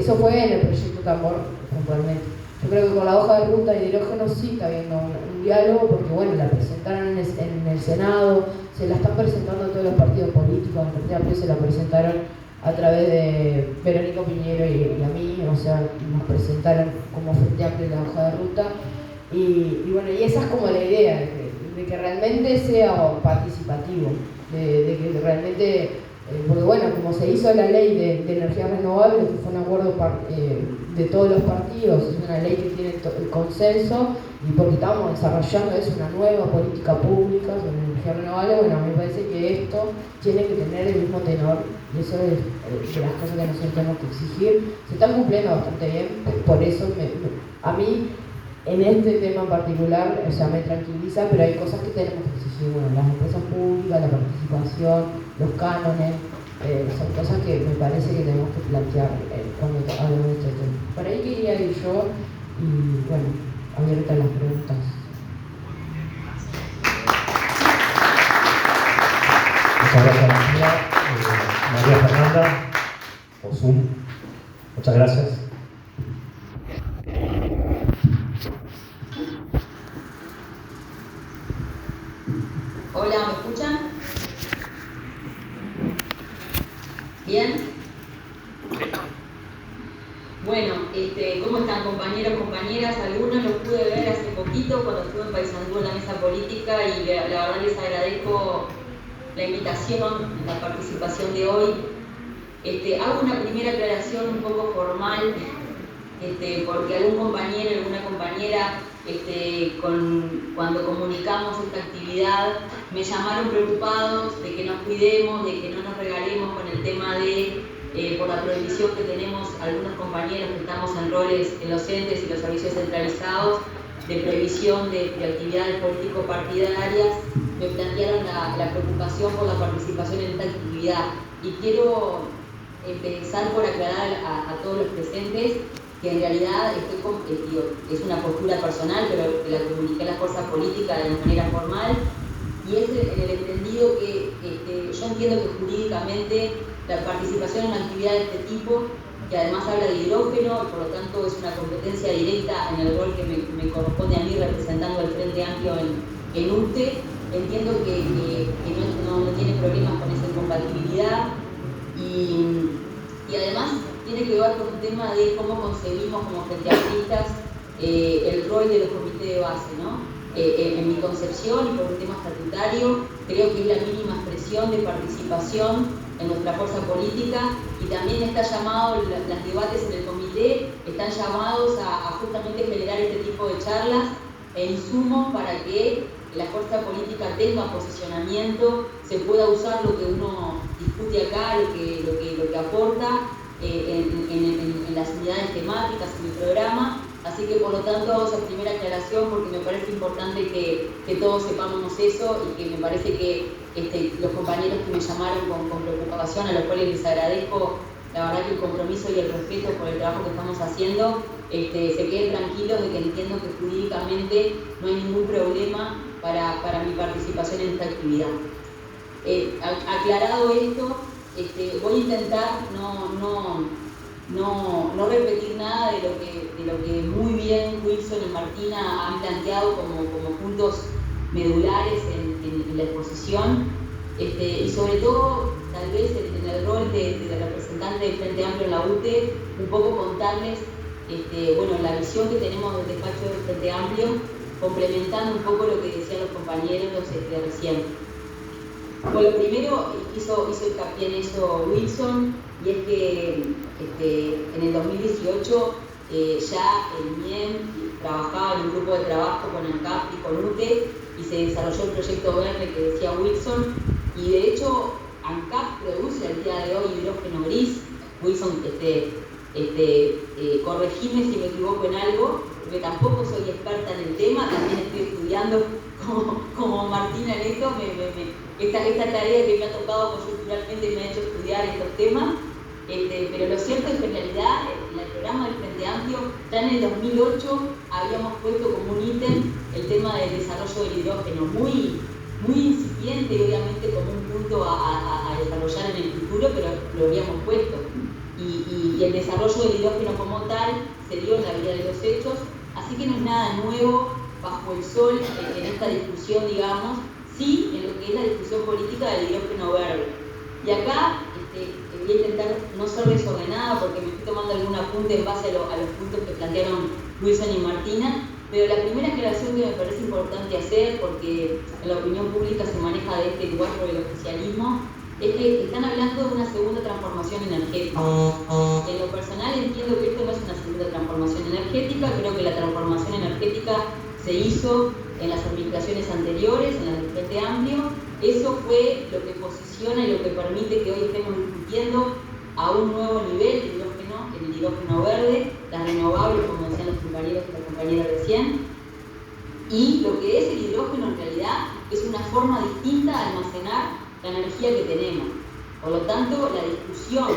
eso fue en el proyecto Tambor puntualmente. Yo creo que con la hoja de ruta de hidrógeno sí está habiendo un diálogo, porque bueno, la presentaron en el Senado, se la están presentando a todos los partidos políticos, en realidad se la presentaron a través de Verónica Piñero y a mí, o sea, nos presentaron como Frente Amplio la hoja de ruta. Y bueno, y esa es como la idea, de que realmente sea participativo, de que realmente, porque bueno, como se hizo la ley de energías renovables, que fue un acuerdo de todos los partidos, es una ley que tiene el consenso, y porque estamos desarrollando una nueva política pública sobre energía renovable, bueno, a mí me parece que esto tiene que tener el mismo tenor, y eso es de las cosas que nosotros tenemos que exigir. Se están cumpliendo bastante bien, por eso a mí, en este tema en particular, o sea, me tranquiliza, pero hay cosas que tenemos que exigir. Bueno, las empresas públicas, la participación, los cánones, son cosas que me parece que tenemos que plantear cuando hablamos de este tema. Por ahí quería ir yo, y bueno, abierta a las preguntas. Muchas gracias, María Fernanda, por Zoom. Muchas gracias. Hola, ¿me escuchan? ¿Bien? Bueno, ¿cómo están compañeros, compañeras? Algunos los pude ver hace poquito cuando estuve en Paysandú en la mesa política y la verdad les agradezco la invitación, la participación de hoy. Hago una primera aclaración un poco formal, porque algún compañero, alguna compañera, cuando comunicamos esta actividad, me llamaron preocupados de que nos cuidemos, de que no nos regalemos con el tema por la prohibición que tenemos algunos compañeros que estamos en roles en los entes y los servicios centralizados, de prohibición de actividades político-partidarias. Me plantearon la preocupación por la participación en esta actividad. Y quiero empezar por aclarar a todos los presentes que en realidad es una postura personal, pero que la comuniqué a la fuerza política de manera formal, y es en el entendido que yo entiendo que jurídicamente la participación en una actividad de este tipo, que además habla de hidrógeno, y por lo tanto es una competencia directa en el rol que me corresponde a mí representando el Frente Amplio en UTE, entiendo que no tiene problemas con esa incompatibilidad, y además tiene que ver con un tema de cómo concebimos como frente amplistas el rol de los comités de base, ¿no? En mi concepción y por un tema estatutario, creo que es la mínima expresión de participación en nuestra fuerza política, y también está llamado, los debates en el comité están llamados a justamente generar este tipo de charlas e insumos para que la fuerza política tenga posicionamiento, se pueda usar lo que uno discute acá, lo que aporta en las unidades temáticas, en mi programa. Así que por lo tanto hago esa primera aclaración porque me parece importante que todos sepamos eso, y que me parece que los compañeros que me llamaron con preocupación, a los cuales les agradezco la verdad que el compromiso y el respeto por el trabajo que estamos haciendo, se queden tranquilos de que entiendo que jurídicamente no hay ningún problema para mi participación en esta actividad. Aclarado esto, voy a intentar no repetir nada de lo que muy bien Wilson y Martina han planteado como puntos medulares en la exposición, y sobre todo, tal vez en el rol de representante del Frente Amplio en la UTE, un poco contarles la visión que tenemos del despacho del Frente Amplio, complementando un poco lo que decían los compañeros recién. Bueno, lo primero hizo hincapié en eso Wilson, y es que en el 2018 ya el MIEM trabajaba en un grupo de trabajo con ANCAP y con UTE, y se desarrolló el proyecto verde que decía Wilson, y de hecho ANCAP produce al día de hoy hidrógeno gris. Wilson, corregime si me equivoco en algo, porque tampoco soy experta en el tema, también estoy estudiando como Martina en esto, esta tarea que me ha tocado coyunturalmente me ha hecho estudiar estos temas, pero lo cierto es que en realidad en el programa del Frente Amplio, ya en el 2008 habíamos puesto como un ítem el tema del desarrollo del hidrógeno, muy incipiente y obviamente como un punto a desarrollar en el futuro, pero lo habíamos puesto. Y el desarrollo del hidrógeno como tal se dio en la vida de los hechos, así que no es nada nuevo bajo el sol en esta discusión, digamos, sí en lo que es la discusión política del hidrógeno verde. Y acá voy a intentar no ser desordenada porque me estoy tomando algún apunte en base a los puntos que plantearon Wilson y Martina, pero la primera aclaración que me parece importante hacer, porque en la opinión pública se maneja de este lugar por el oficialismo, es que están hablando de una segunda transformación energética. En lo personal entiendo que esto no es una segunda transformación energética, creo que la transformación energética se hizo en las administraciones anteriores, en las del Frente Amplio. Eso fue lo que posiciona y lo que permite que hoy estemos discutiendo a un nuevo nivel de hidrógeno, el hidrógeno verde, las renovables, como decían los compañeros y las compañeras recién. Y lo que es el hidrógeno en realidad es una forma distinta de almacenar la energía que tenemos. Por lo tanto, la discusión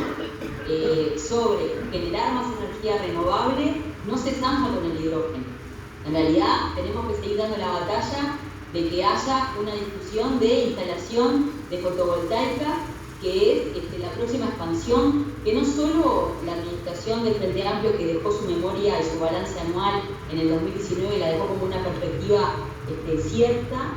sobre generar más energía renovable no se zanja con el hidrógeno. En realidad, tenemos que seguir dando la batalla de que haya una discusión de instalación de fotovoltaica, que es la próxima expansión, que no solo la administración del Frente Amplio, que dejó su memoria y su balance anual en el 2019, la dejó como una perspectiva cierta,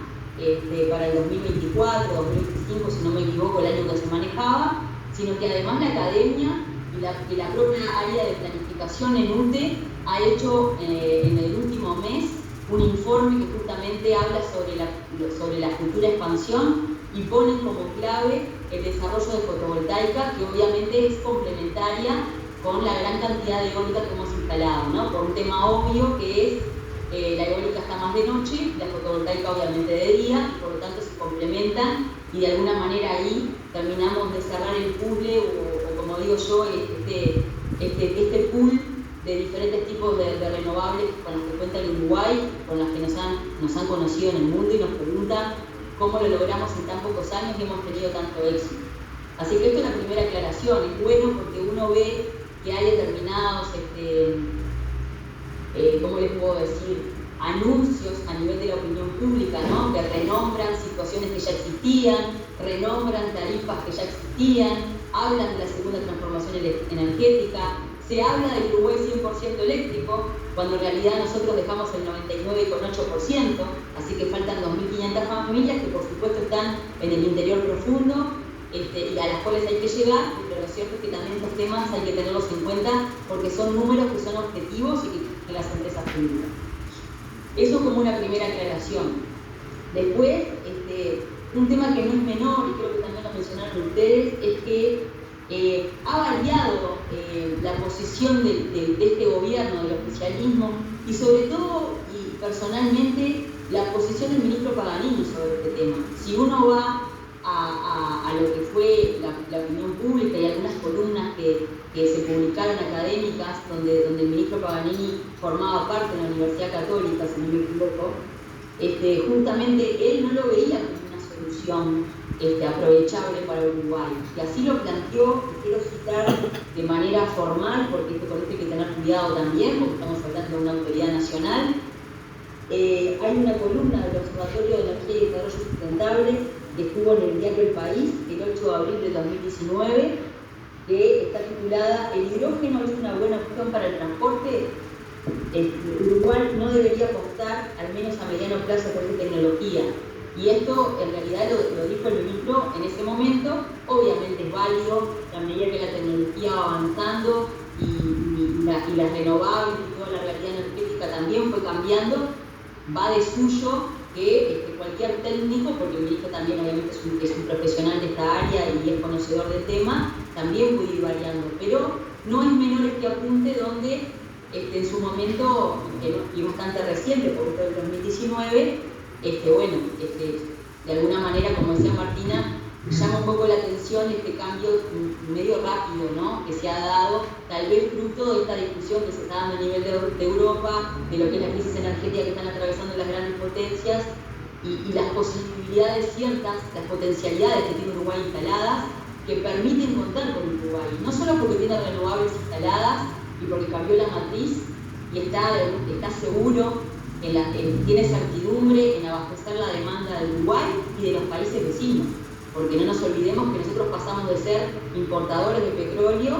para el 2024, 2025, si no me equivoco, el año que se manejaba, sino que además la academia y la propia área de planificación en UTE ha hecho en el último mes un informe que justamente habla sobre la futura expansión y pone como clave el desarrollo de fotovoltaica, que obviamente es complementaria con la gran cantidad de eólica que hemos instalado, ¿no? Por un tema obvio que es la eólica está más de noche, la fotovoltaica obviamente de día, y por lo tanto se complementan, y de alguna manera ahí terminamos de cerrar el puzzle, o como digo yo, este pool de diferentes tipos de renovables con los que cuenta el Uruguay, con las que nos han conocido en el mundo y nos preguntan cómo lo logramos en tan pocos años y hemos tenido tanto éxito. Así que esto es la primera aclaración. Es bueno porque uno ve que hay determinados, ¿cómo les puedo decir?, anuncios a nivel de la opinión pública, ¿no?, que renombran situaciones que ya existían, renombran tarifas que ya existían, hablan de la segunda transformación energética, se habla del Uruguay 100% eléctrico, cuando en realidad nosotros dejamos el 99,8%, así que faltan 2.500 familias que por supuesto están en el interior profundo, y a las cuales hay que llegar, pero lo cierto es que también estos temas hay que tenerlos en cuenta porque son números que son objetivos y que en las empresas públicas. Eso como una primera aclaración. Después, un tema que no es menor, y creo que también lo mencionaron ustedes, es que ha variado la posición de este gobierno, del oficialismo, y sobre todo, y personalmente, la posición del ministro Paganini sobre este tema. Si uno va a lo que fue la opinión pública y algunas columnas que se publicaron académicas, donde el ministro Paganini formaba parte de la Universidad Católica, si no me equivoco, justamente él no lo veía como una solución aprovechable para Uruguay. Y así lo planteó, y quiero citar de manera formal, porque con esto hay que tener cuidado también, porque estamos hablando de una autoridad nacional. Hay una columna del Observatorio de Energía y Desarrollo Sustentable que estuvo en el diario El País el 8 de abril de 2019, que está titulada ¿El hidrógeno es una buena opción para el transporte? Uruguay no debería apostar, al menos a mediano plazo, por esta tecnología. Y esto en realidad lo dijo el ministro en ese momento. Obviamente es válido a medida que la tecnología va avanzando y las renovables y toda la realidad energética también fue cambiando. Va de suyo que cualquier técnico, porque el ministro también obviamente es un profesional de esta área y es conocedor del tema, también puede ir variando. Pero no es menor este apunte donde en su momento, y bastante reciente, por esto del 2019, de alguna manera, como decía Martina, llama un poco la atención este cambio medio rápido, ¿no?, que se ha dado, tal vez fruto de esta discusión que se está dando a nivel de Europa, de lo que es la crisis energética que están atravesando las grandes potencias y las posibilidades ciertas, las potencialidades que tiene Uruguay instaladas, que permiten contar con Uruguay, no solo porque tiene renovables instaladas y porque cambió la matriz y está seguro, tiene certidumbre en abastecer la demanda de Uruguay y de los países vecinos, porque no nos olvidemos que nosotros pasamos de ser importadores de petróleo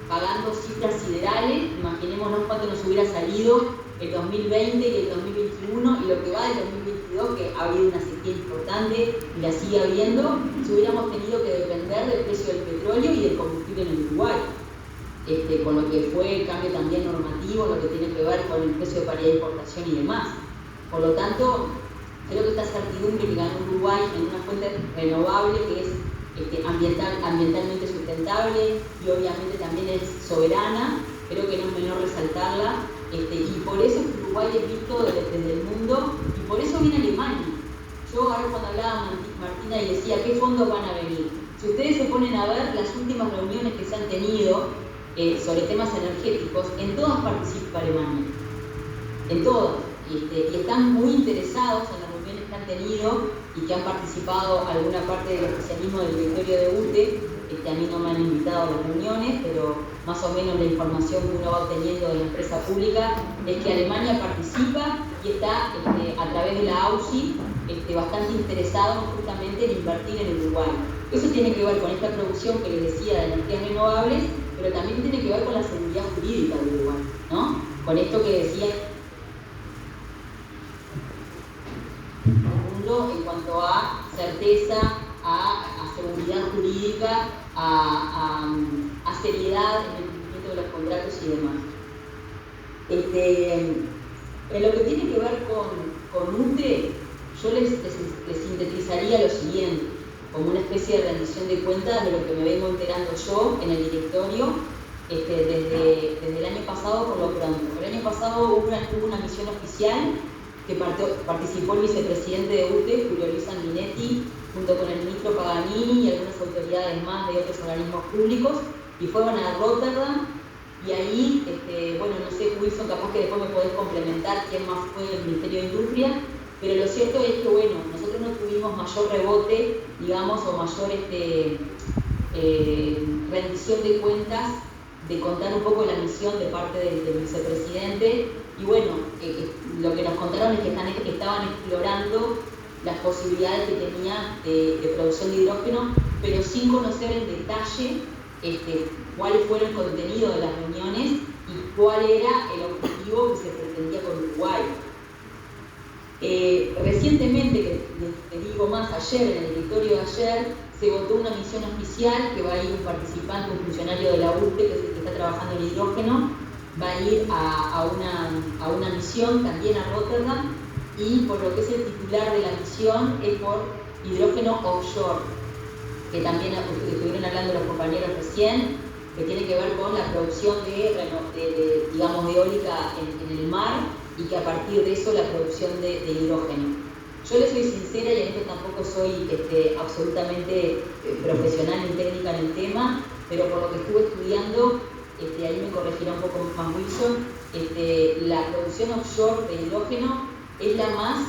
pagando cifras siderales. Imaginémonos cuánto nos hubiera salido el 2020 y el 2021 y lo que va del 2022, que ha habido una sequía importante y la sigue habiendo, si hubiéramos tenido que depender del precio del petróleo y del combustible en el Uruguay. Con lo que fue el cambio también normativo, lo que tiene que ver con el precio de paridad de importación y demás. Por lo tanto, creo que esta certidumbre que ganó Uruguay en una fuente renovable que es ambientalmente sustentable y obviamente también es soberana, creo que no es menor resaltarla, y por eso es que Uruguay es visto desde el mundo, y por eso viene Alemania. Yo ahora cuando hablaba Martina y decía ¿qué fondos van a venir? Si ustedes se ponen a ver las últimas reuniones que se han tenido sobre temas energéticos, en todas participa Alemania, en todas, y están muy interesados en las reuniones que han tenido y que han participado alguna parte del oficialismo del directorio de UTE. A mí no me han invitado a las reuniones, pero más o menos la información que uno va obteniendo de la empresa pública es que Alemania participa y está a través de la AUSI bastante interesado justamente en invertir en Uruguay. Eso tiene que ver con esta producción que les decía de energías renovables, pero también tiene que ver con la seguridad jurídica de Uruguay, ¿no? Con esto que decía en cuanto a certeza, a seguridad jurídica, a seriedad en el cumplimiento de los contratos y demás. En lo que tiene que ver con UTE, yo les sintetizaría lo siguiente, como una especie de rendición de cuentas de lo que me vengo enterando yo en el directorio desde el año pasado por lo pronto. El año pasado hubo una misión oficial que participó el vicepresidente de UTE, Julio Luis Sanguinetti, junto con el ministro Paganini y algunas autoridades más de otros organismos públicos, y fueron a Rotterdam, y ahí, no sé, Wilson, capaz que después me podés complementar quién más fue del Ministerio de Industria, pero lo cierto es que, nosotros no tuvimos mayor rebote, digamos, o mayor rendición de cuentas, de contar un poco la misión de parte del vicepresidente, y lo que nos contaron es que estaban explorando las posibilidades que tenía de producción de hidrógeno, pero sin conocer en detalle cuál fue el contenido de las reuniones y cuál era el objetivo que se pretendía con Uruguay. Recientemente, te digo más, ayer, en el directorio de ayer, se votó una misión oficial que va a ir un participante, un funcionario de la UTE, que es el que está trabajando en hidrógeno, va a ir a una misión también a Rotterdam, y por lo que es el titular de la misión es por hidrógeno offshore, que también estuvieron hablando los compañeros recién, que tiene que ver con la producción de eólica en el mar, y que a partir de eso la producción de hidrógeno. Yo les soy sincera, y en esto tampoco soy absolutamente profesional ni técnica en el tema, pero por lo que estuve estudiando, ahí me corregirá un poco más Wilson, la producción offshore de hidrógeno es la más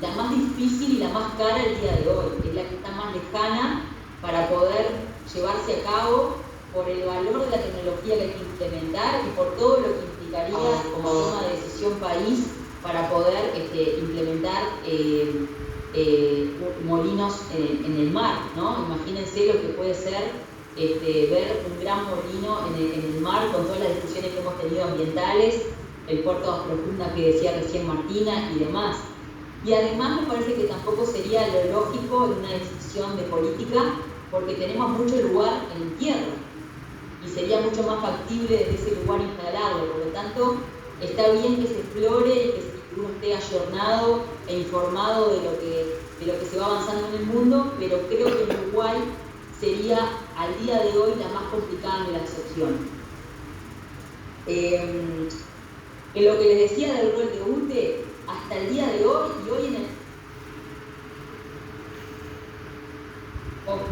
la más difícil y la más cara el día de hoy, es la que está más lejana para poder llevarse a cabo por el valor de la tecnología que hay que implementar y por todo lo que implicaría como toma de decisión país para poder implementar molinos en el mar, ¿no? Imagínense lo que puede ser ver un gran molino en el mar con todas las discusiones que hemos tenido ambientales, el puerto de Profunda que decía recién Martina y demás. Y además me parece que tampoco sería lo lógico en una decisión de política, porque tenemos mucho lugar en tierra y sería mucho más factible desde ese lugar instalarlo. Por lo tanto, está bien que se explore y que uno esté ayornado e informado de lo que se va avanzando en el mundo, pero creo que en Uruguay sería al día de hoy la más complicada de las opciones. En lo que les decía del rol de UTE, hasta el día de hoy, y hoy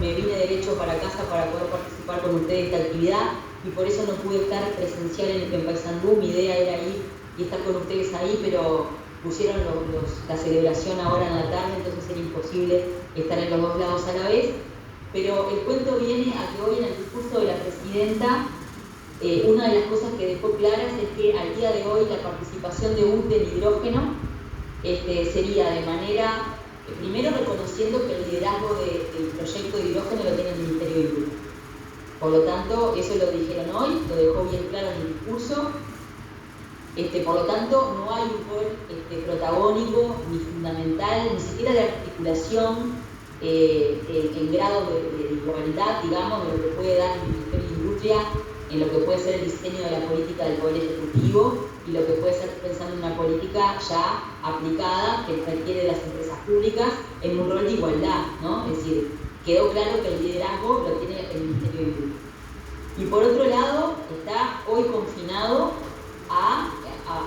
me vine derecho para casa para poder participar con ustedes en esta actividad, y por eso no pude estar presencial en Paysandú. Mi idea era ir y estar con ustedes ahí, pero pusieron la celebración ahora en la tarde, entonces era imposible estar en los dos lados a la vez. Pero el cuento viene a que hoy en el discurso de la presidenta, una de las cosas que dejó claras es que al día de hoy la participación de UTE en hidrógeno sería de manera, primero reconociendo que el liderazgo del proyecto de hidrógeno lo tiene el Ministerio de Industria. Por lo tanto, eso lo dijeron hoy, lo dejó bien claro en el discurso. Por lo tanto, no hay un rol protagónico ni fundamental, ni siquiera de articulación en grado de igualdad, digamos, de lo que puede dar el Ministerio de Industria en lo que puede ser el diseño de la política del Poder Ejecutivo y lo que puede ser pensando en una política ya aplicada que requiere de las empresas públicas en un rol de igualdad, ¿no? Es decir, quedó claro que el liderazgo lo tiene el Ministerio de Industria. Y por otro lado, está hoy confinado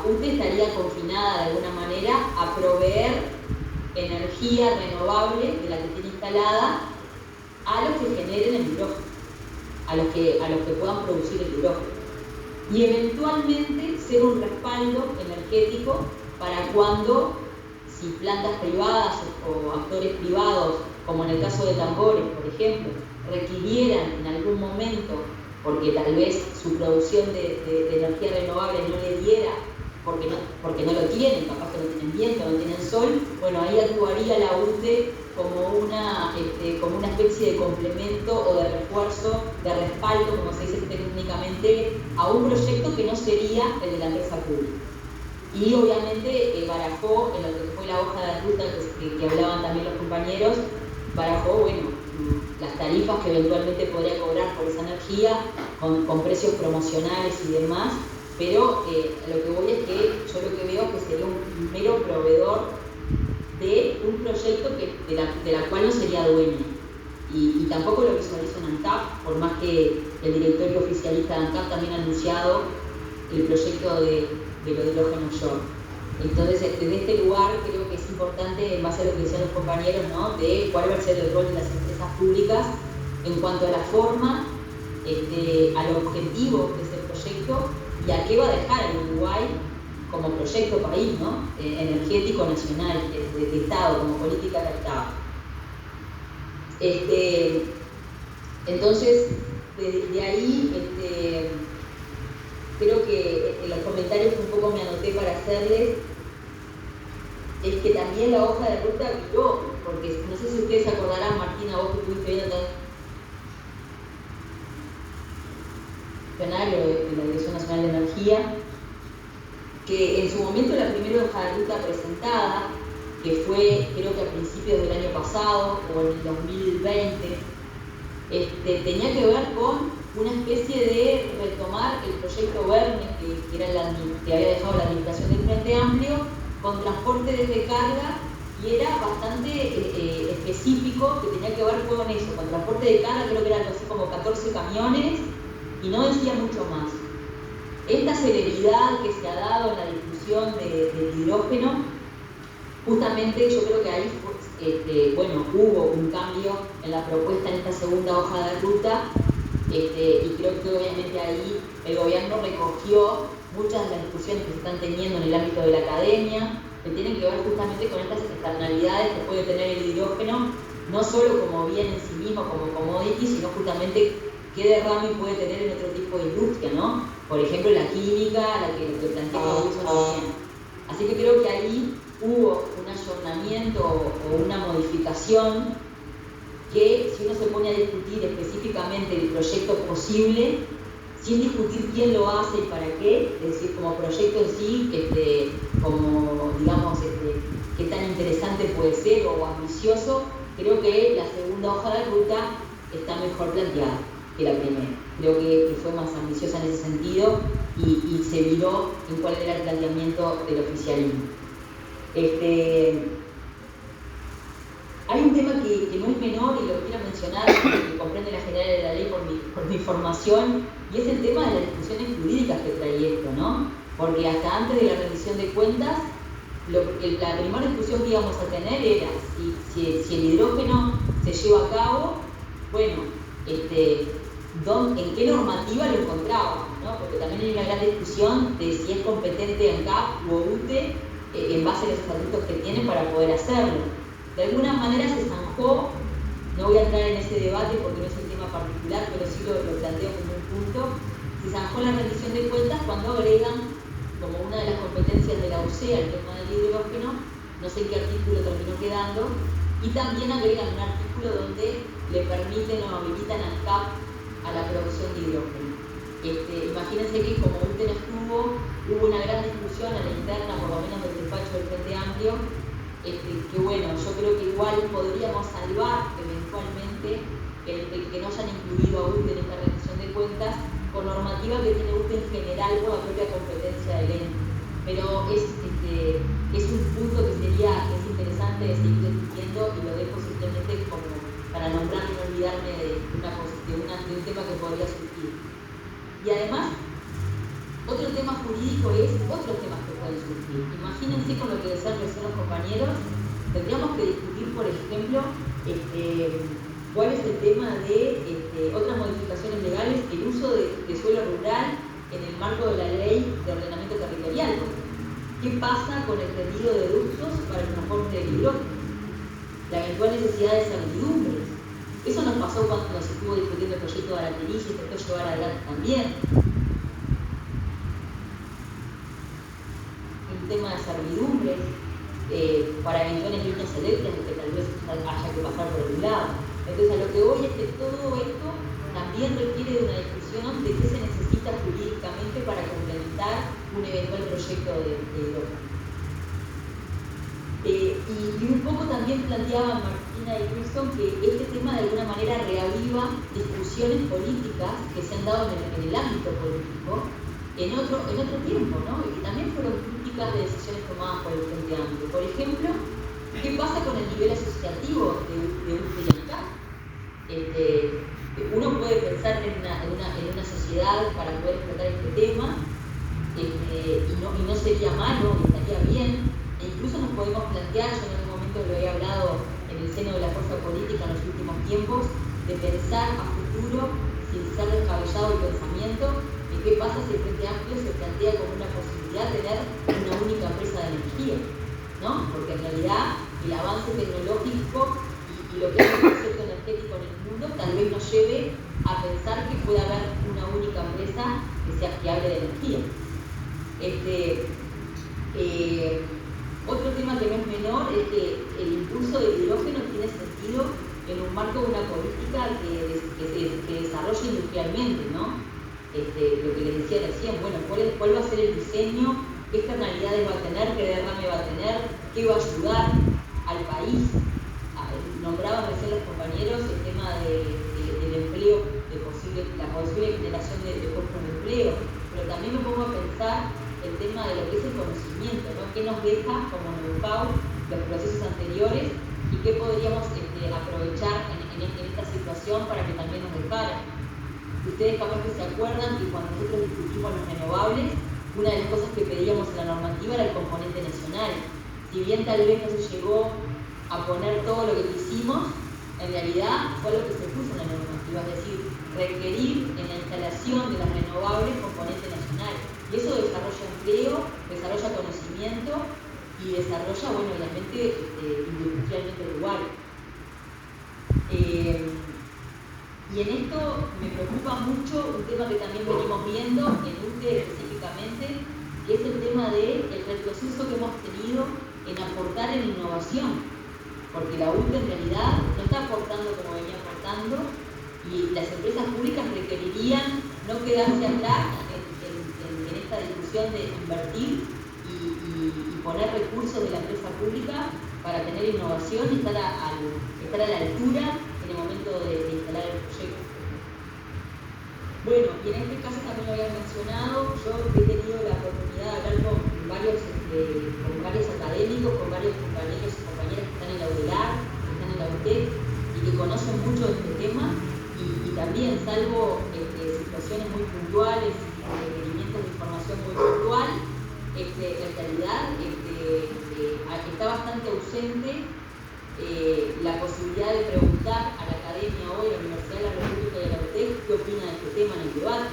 UTE estaría confinada de alguna manera a proveer energía renovable de la que tiene instalada a los que generen el hidrógeno, a los que puedan producir el hidrógeno. Y eventualmente ser un respaldo energético para cuando, si plantas privadas o actores privados, como en el caso de Tambores, por ejemplo, requirieran en algún momento, porque tal vez su producción de energía renovable no le diera, porque no lo tienen, capaz que no tienen viento, no tienen sol, bueno, ahí actuaría la UTE como una especie de complemento o de refuerzo, de respaldo, como se dice técnicamente, a un proyecto que no sería el de la empresa pública. Y obviamente barajó, en lo que fue la hoja de ruta que hablaban también los compañeros, barajó, bueno, las tarifas que eventualmente podría cobrar por esa energía, con precios promocionales y demás, pero lo que voy es que yo lo que veo es que sería un mero proveedor de un proyecto de la cual no sería dueño. Y tampoco lo visualizo en ANCAP, por más que el directorio oficialista de ANCAP también ha anunciado el proyecto de los hidrógenos short. Entonces, desde este lugar creo que es importante, en base a lo que decían los compañeros, ¿no?, de cuál va a ser el rol de las empresas públicas en cuanto a la forma, al objetivo de ese proyecto y a qué va a dejar el Uruguay como proyecto país, ¿no?, energético nacional, de Estado, como política de Estado. Entonces, de ahí, creo que en los comentarios que un poco me anoté para hacerles, es que también la hoja de ruta viró, porque no sé si ustedes se acordarán, Martina, vos que estuviste viendo de la Dirección Nacional de Energía, que en su momento la primera hoja de ruta presentada, que fue creo que a principios del año pasado o en el 2020, tenía que ver con una especie de retomar el proyecto Verne, que había dejado la administración del Frente Amplio, con transporte desde carga, y era bastante específico, que tenía que ver con eso, con transporte de carga, creo que eran algo así como 14 camiones, y no decía mucho más. Esta celeridad que se ha dado en la discusión del hidrógeno, justamente yo creo que ahí hubo un cambio en la propuesta en esta segunda hoja de ruta, y creo que obviamente ahí el gobierno recogió muchas de las discusiones que se están teniendo en el ámbito de la academia, que tienen que ver justamente con estas externalidades que puede tener el hidrógeno, no solo como bien en sí mismo, como commodity, sino justamente qué derrame puede tener en otro tipo de industria, ¿no? Por ejemplo, la química, la que plantea Wilson también. Así que creo que ahí hubo un ayornamiento o una modificación que, si uno se pone a discutir específicamente el proyecto posible, sin discutir quién lo hace y para qué, es decir, como proyecto en sí, como, digamos, qué tan interesante puede ser o ambicioso, creo que la segunda hoja de ruta está mejor planteada que la primera. Creo que fue más ambiciosa en ese sentido y se miró en cuál era el planteamiento del oficialismo. Hay un tema que no es menor y lo quiero mencionar, que comprende la general de la ley por mi formación, y es el tema de las discusiones jurídicas que trae esto, ¿no? Porque hasta antes de la rendición de cuentas, la primera discusión que íbamos a tener era si el hidrógeno se lleva a cabo, bueno, en qué normativa lo encontrábamos, ¿no? Porque también hay una gran discusión de si es competente ANCAP o UTE en base a los estatutos que tiene para poder hacerlo. De alguna manera se zanjó, no voy a entrar en ese debate porque no es un tema particular, pero sí lo planteo como un punto, se zanjó la rendición de cuentas cuando agregan como una de las competencias de la UCEA el tema del hidrógeno, no sé en qué artículo terminó quedando, y también agregan un artículo donde le permiten o habilitan al CAP a la producción de hidrógeno. Imagínense que como UTE no estuvo, hubo una gran discusión a la interna, por lo menos del despacho del Frente Amplio, que bueno, yo creo que igual podríamos salvar eventualmente el que no hayan incluido a UTE en esta rendición de cuentas por normativa que tiene UTE en general por la propia competencia del ente. Pero es un punto que es interesante de seguir discutiendo y lo dejo simplemente como para nombrar y no olvidarme de un tema que podría surgir. Y además, otro tema jurídico es otros temas que pueden surgir. Imagínense con lo que decían recién los compañeros, tendríamos que discutir, por ejemplo, cuál es el tema de otras modificaciones legales, el uso de suelo rural en el marco de la ley de ordenamiento territorial. ¿Qué pasa con el tendido de ductos para el transporte del hidrógeno? La eventual necesidad de servidumbres. Eso nos pasó cuando se estuvo discutiendo el proyecto de Araquerí y se intentó llevar adelante también. Tema de servidumbres para eventuales líneas eléctricas que tal vez haya que pasar por un lado. Entonces, a lo que voy es que todo esto también requiere de una discusión de qué se necesita jurídicamente para complementar un eventual proyecto de hidrógeno. Y un poco también planteaban Martina y Wilson que este tema de alguna manera reaviva discusiones políticas que se han dado en el ámbito político en otro tiempo, ¿no? Y que también fueron críticas de decisiones tomadas por el Frente Amplio. Por ejemplo, ¿qué pasa con el nivel asociativo de un FINACAP? Uno puede pensar en una sociedad para poder explotar este tema y no sería malo, estaría bien. E incluso nos podemos plantear, yo en algún momento lo he hablado en el seno de la fuerza política en los últimos tiempos, de pensar a futuro, sin ser descabellado el pensamiento, de qué pasa si el Frente Amplio se plantea como una posibilidad de tener una única empresa de energía, ¿no? Porque en realidad el avance tecnológico y lo que es el concepto energético en el mundo tal vez nos lleve a pensar que puede haber una única empresa que hable de energía. Otro tema que no es menor es que el impulso del hidrógeno tiene sentido en un marco de una política que desarrolla industrialmente, ¿no? Lo que les decía recién, bueno, ¿cuál va a ser el diseño? ¿Qué externalidades va a tener? ¿Qué derrame va a tener? ¿Qué va a ayudar al país? Nombraban recién los compañeros el tema del empleo, la posible generación de puestos de empleo, pero también me pongo a pensar el tema de lo que es el conocimiento, ¿no? ¿Qué nos deja como know-how los procesos anteriores y qué podríamos aprovechar en esta situación para que también nos dejara? Ustedes capaz que se acuerdan que cuando nosotros discutimos los renovables, una de las cosas que pedíamos en la normativa era el componente nacional. Si bien tal vez no se llegó a poner todo lo que quisimos, en realidad fue lo que se puso en la normativa, es decir, requerir en la instalación de las renovables componente nacional. Y eso desarrolla empleo, desarrolla conocimiento y desarrolla, bueno, obviamente, industrialmente Uruguay. Y en esto me preocupa mucho un tema que también venimos viendo en UTE específicamente, que es el tema del retroceso que hemos tenido en aportar en innovación, porque la UTE en realidad no está aportando como venía aportando y las empresas públicas requerirían no quedarse atrás en esta discusión de invertir y poner recursos de la empresa pública para tener innovación y estar a la altura en el momento de instalar el proyecto. Bueno, y en este caso también lo había mencionado, yo he tenido la oportunidad de hablar con varios académicos, con varios compañeros y compañeras que están en la UDELAR, que están en la UTEC y que conocen mucho de este tema y también, salvo situaciones muy puntuales y requerimientos de información muy puntual, en realidad está bastante ausente la posibilidad de preguntar a la academia hoy, a la Universidad de la República y a la UTEC qué opina de este tema en el debate.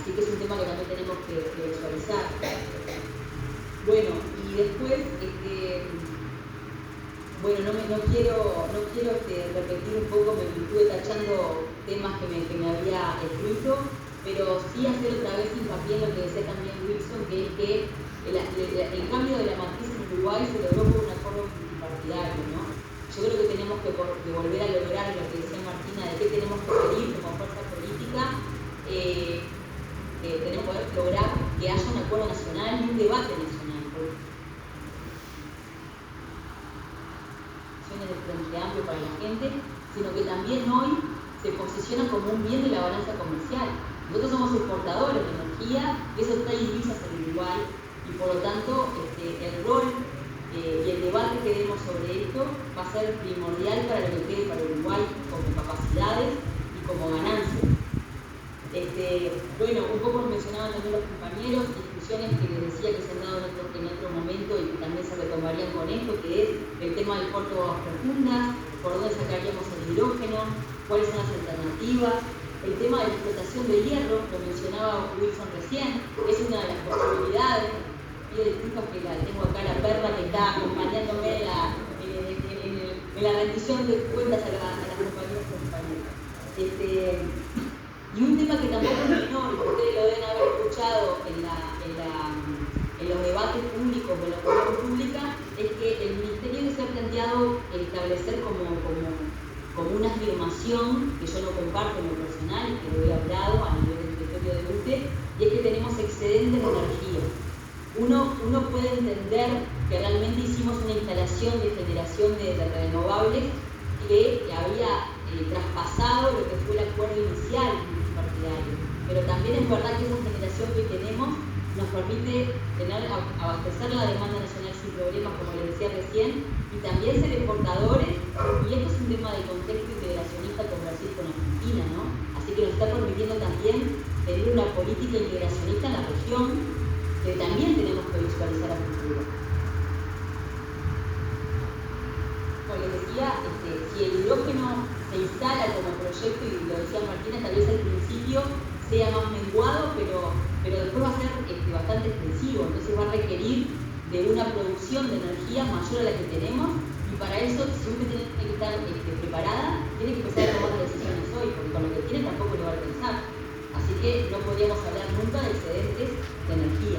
Así que es un tema que también tenemos que visualizar. Bueno, y después, bueno, no quiero repetir un poco, me estuve tachando temas que me había escrito, pero sí hacer otra vez hincapié en lo que decía también Wilson, que es que el cambio de la matriz en Uruguay se logró por un acuerdo multipartidario, ¿no? Yo creo que tenemos que volver a lograr lo que decía Martina, de qué tenemos que pedir como fuerza política, tenemos que poder lograr que haya un acuerdo nacional y un debate nacional. De Frente Amplio para la gente, sino que también hoy se posiciona como un bien de la balanza comercial. Nosotros somos exportadores de energía, eso está en divisas en Uruguay, y por lo tanto el rol y el debate que demos sobre esto va a ser primordial para lo que quede para Uruguay como capacidades y como ganancias. Bueno, un poco mencionaban también los compañeros, discusiones que les decía que se han dado en otro momento y que también se retomarían con esto, que es el tema del puerto de aguas profundas, por dónde sacaríamos el hidrógeno, cuáles son las alternativas. El tema de la explotación de hierro, lo mencionaba Wilson recién, es una de las posibilidades. Pido disculpas que tengo acá la perra que está acompañándome en la rendición de cuentas a las compañeras y compañeros. Y un tema que tampoco es menor, que ustedes lo deben haber escuchado en los debates públicos o en la opinión pública, es que el Ministerio se ha planteado establecer como una afirmación que yo no comparto en lo personal y que lo he hablado a nivel del territorio de UTE, y es que tenemos excedentes de energía. Uno puede entender que realmente hicimos una instalación de generación de renovables que había traspasado lo que fue el acuerdo inicial partidario, pero también es verdad que esa generación que tenemos nos permite abastecer la demanda nacional sin problemas, como les decía recién, y también ser exportadores, y esto es un tema de contexto integracionista con Brasil, con Argentina, ¿no? Así que nos está permitiendo también tener una política integracionista en la región que también tenemos que visualizar a futuro. Como les decía, si el hidrógeno se instala como proyecto, y lo decía Martina, tal vez al principio sea más menguado, pero después va a ser bastante extensivo, entonces va a requerir de una producción de energía mayor a la que tenemos, y para eso, si uno tiene que estar preparada, tiene que empezar a tomar decisiones hoy, porque con lo que tiene tampoco lo va a alcanzar. Así que no podríamos hablar nunca de excedentes de energía.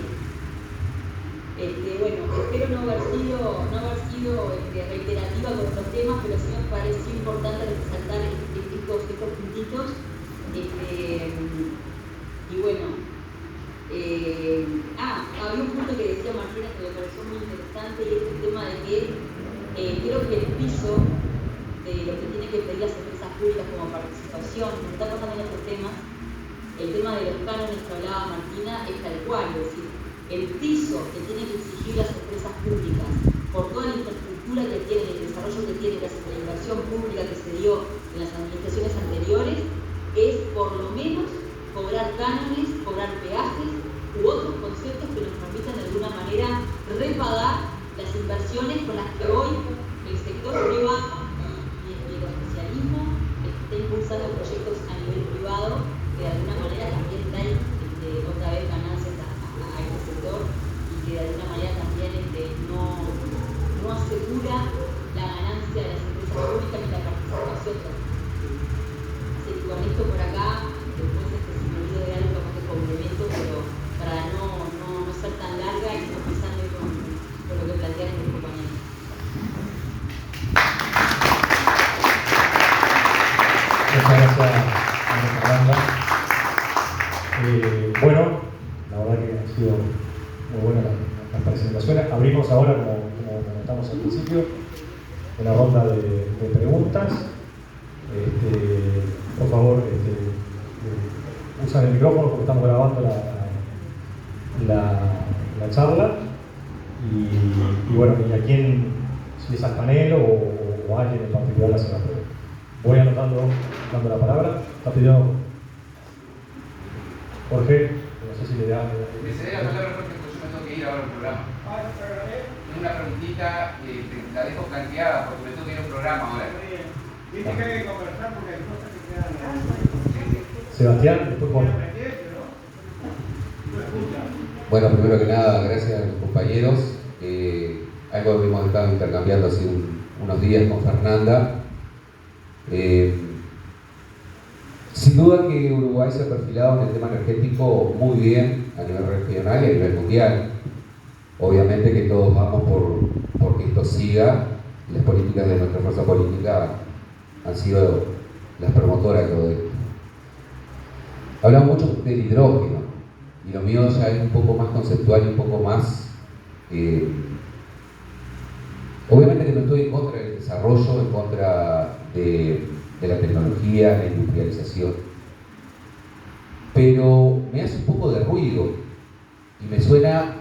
Bueno, espero no haber sido reiterativa con otros temas, pero sí me pareció importante resaltar estos puntitos. Y bueno, había un punto que decía Martina que me pareció muy interesante, y es el tema de que creo que el piso de lo que tiene que pedir las empresas públicas como participación, me está pasando en otros temas, el tema de los cánones que hablaba Martina es tal cual, es decir, el piso que tienen que exigir las empresas públicas por toda la infraestructura que tienen, el desarrollo que tienen, la inversión pública que se dio en las administraciones anteriores, es por lo menos cobrar cánones, cobrar peajes u otros conceptos que nos permitan de alguna manera repagar las inversiones con las que hoy el sector privado y el especialismo está impulsando proyectos a nivel privado que de alguna manera también traen otra vez ganancias a este sector, y que de alguna manera también no como comentamos al principio, una ronda de preguntas. Por favor, usan el micrófono porque estamos grabando la charla. Y bueno, y a quién, si es al panel o a alguien en particular hace la pregunta. Voy anotando, dando la palabra. Está pidiendo Jorge, no sé si le da. Me cede la palabra porque yo me tengo que ir ahora al programa. Tengo una preguntita, la dejo planteada porque me tengo que ir a un programa ahora. Dice que hay que conversar porque hay cosas que quedan. Sebastián, después Jorge. Bueno, primero que nada, gracias a los compañeros. Algo que hemos estado intercambiando hace unos días con Fernanda. Sin duda que Uruguay se ha perfilado en el tema energético muy bien a nivel regional y a nivel mundial. Obviamente que todos vamos por que esto siga. Las políticas de nuestra fuerza política han sido las promotoras de todo esto. Hablamos mucho del hidrógeno y lo mío ya es un poco más conceptual y un poco más... obviamente que no estoy en contra del desarrollo, en contra de la tecnología, la industrialización, pero me hace un poco de ruido y me suena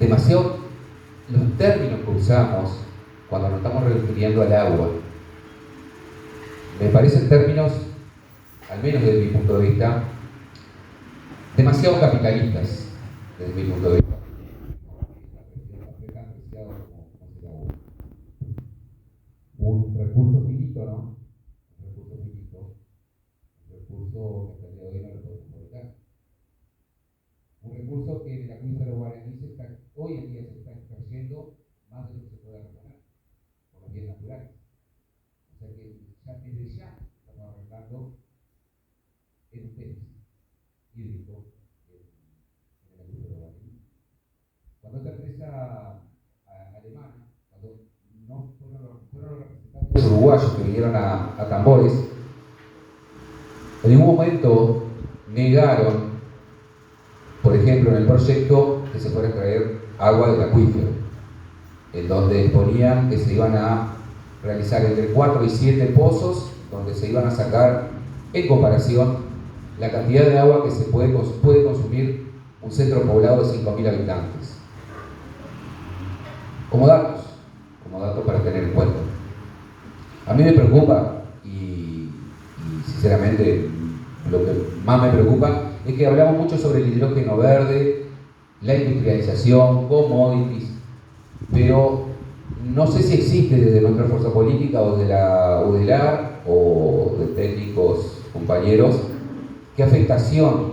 demasiado los términos que usamos cuando nos estamos refiriendo al agua. Me parecen términos, al menos desde mi punto de vista, demasiado capitalistas, desde mi punto de vista. Un recurso finito, ¿no? Un recurso finito, un recurso que hasta el día de hoy no lo podemos fabricar. Un recurso que en el acuífero guaraní hoy en día se está extrayendo más de lo que se puede reponer por los bienes naturales. O sea que ya desde ya estamos arreglando el déficit hídrico en el acuífero guaraní. Cuando esta empresa alemana, cuando no fueron los representantes uruguayos que vinieron a Tambores, en ningún momento negaron, por ejemplo, en el proyecto que se fuera a traer agua del acuífero, en donde exponían que se iban a realizar entre 4 y 7 pozos, donde se iban a sacar, en comparación, la cantidad de agua que se puede consumir un centro poblado de 5.000 habitantes. Como datos para tener en cuenta. A mí me preocupa, y sinceramente lo que más me preocupa es que hablamos mucho sobre el hidrógeno verde, la industrialización, commodities, pero no sé si existe desde nuestra fuerza política o de la UDELAR o de técnicos compañeros qué afectación,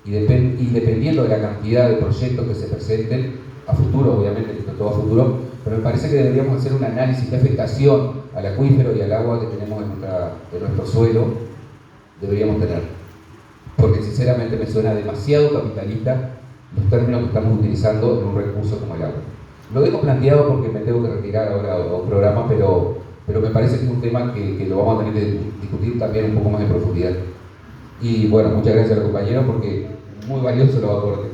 y dependiendo de la cantidad de proyectos que se presenten a futuro, obviamente esto es todo a futuro, pero me parece que deberíamos hacer un análisis de afectación al acuífero y al agua que tenemos en nuestro suelo, deberíamos tener. Porque sinceramente me suena demasiado capitalista los términos que estamos utilizando en un recurso como el agua. Lo dejo planteado porque me tengo que retirar ahora a un programa, pero me parece que es un tema que lo vamos a tener que discutir también un poco más en profundidad. Y bueno, muchas gracias a los compañeros porque muy valioso los aportes.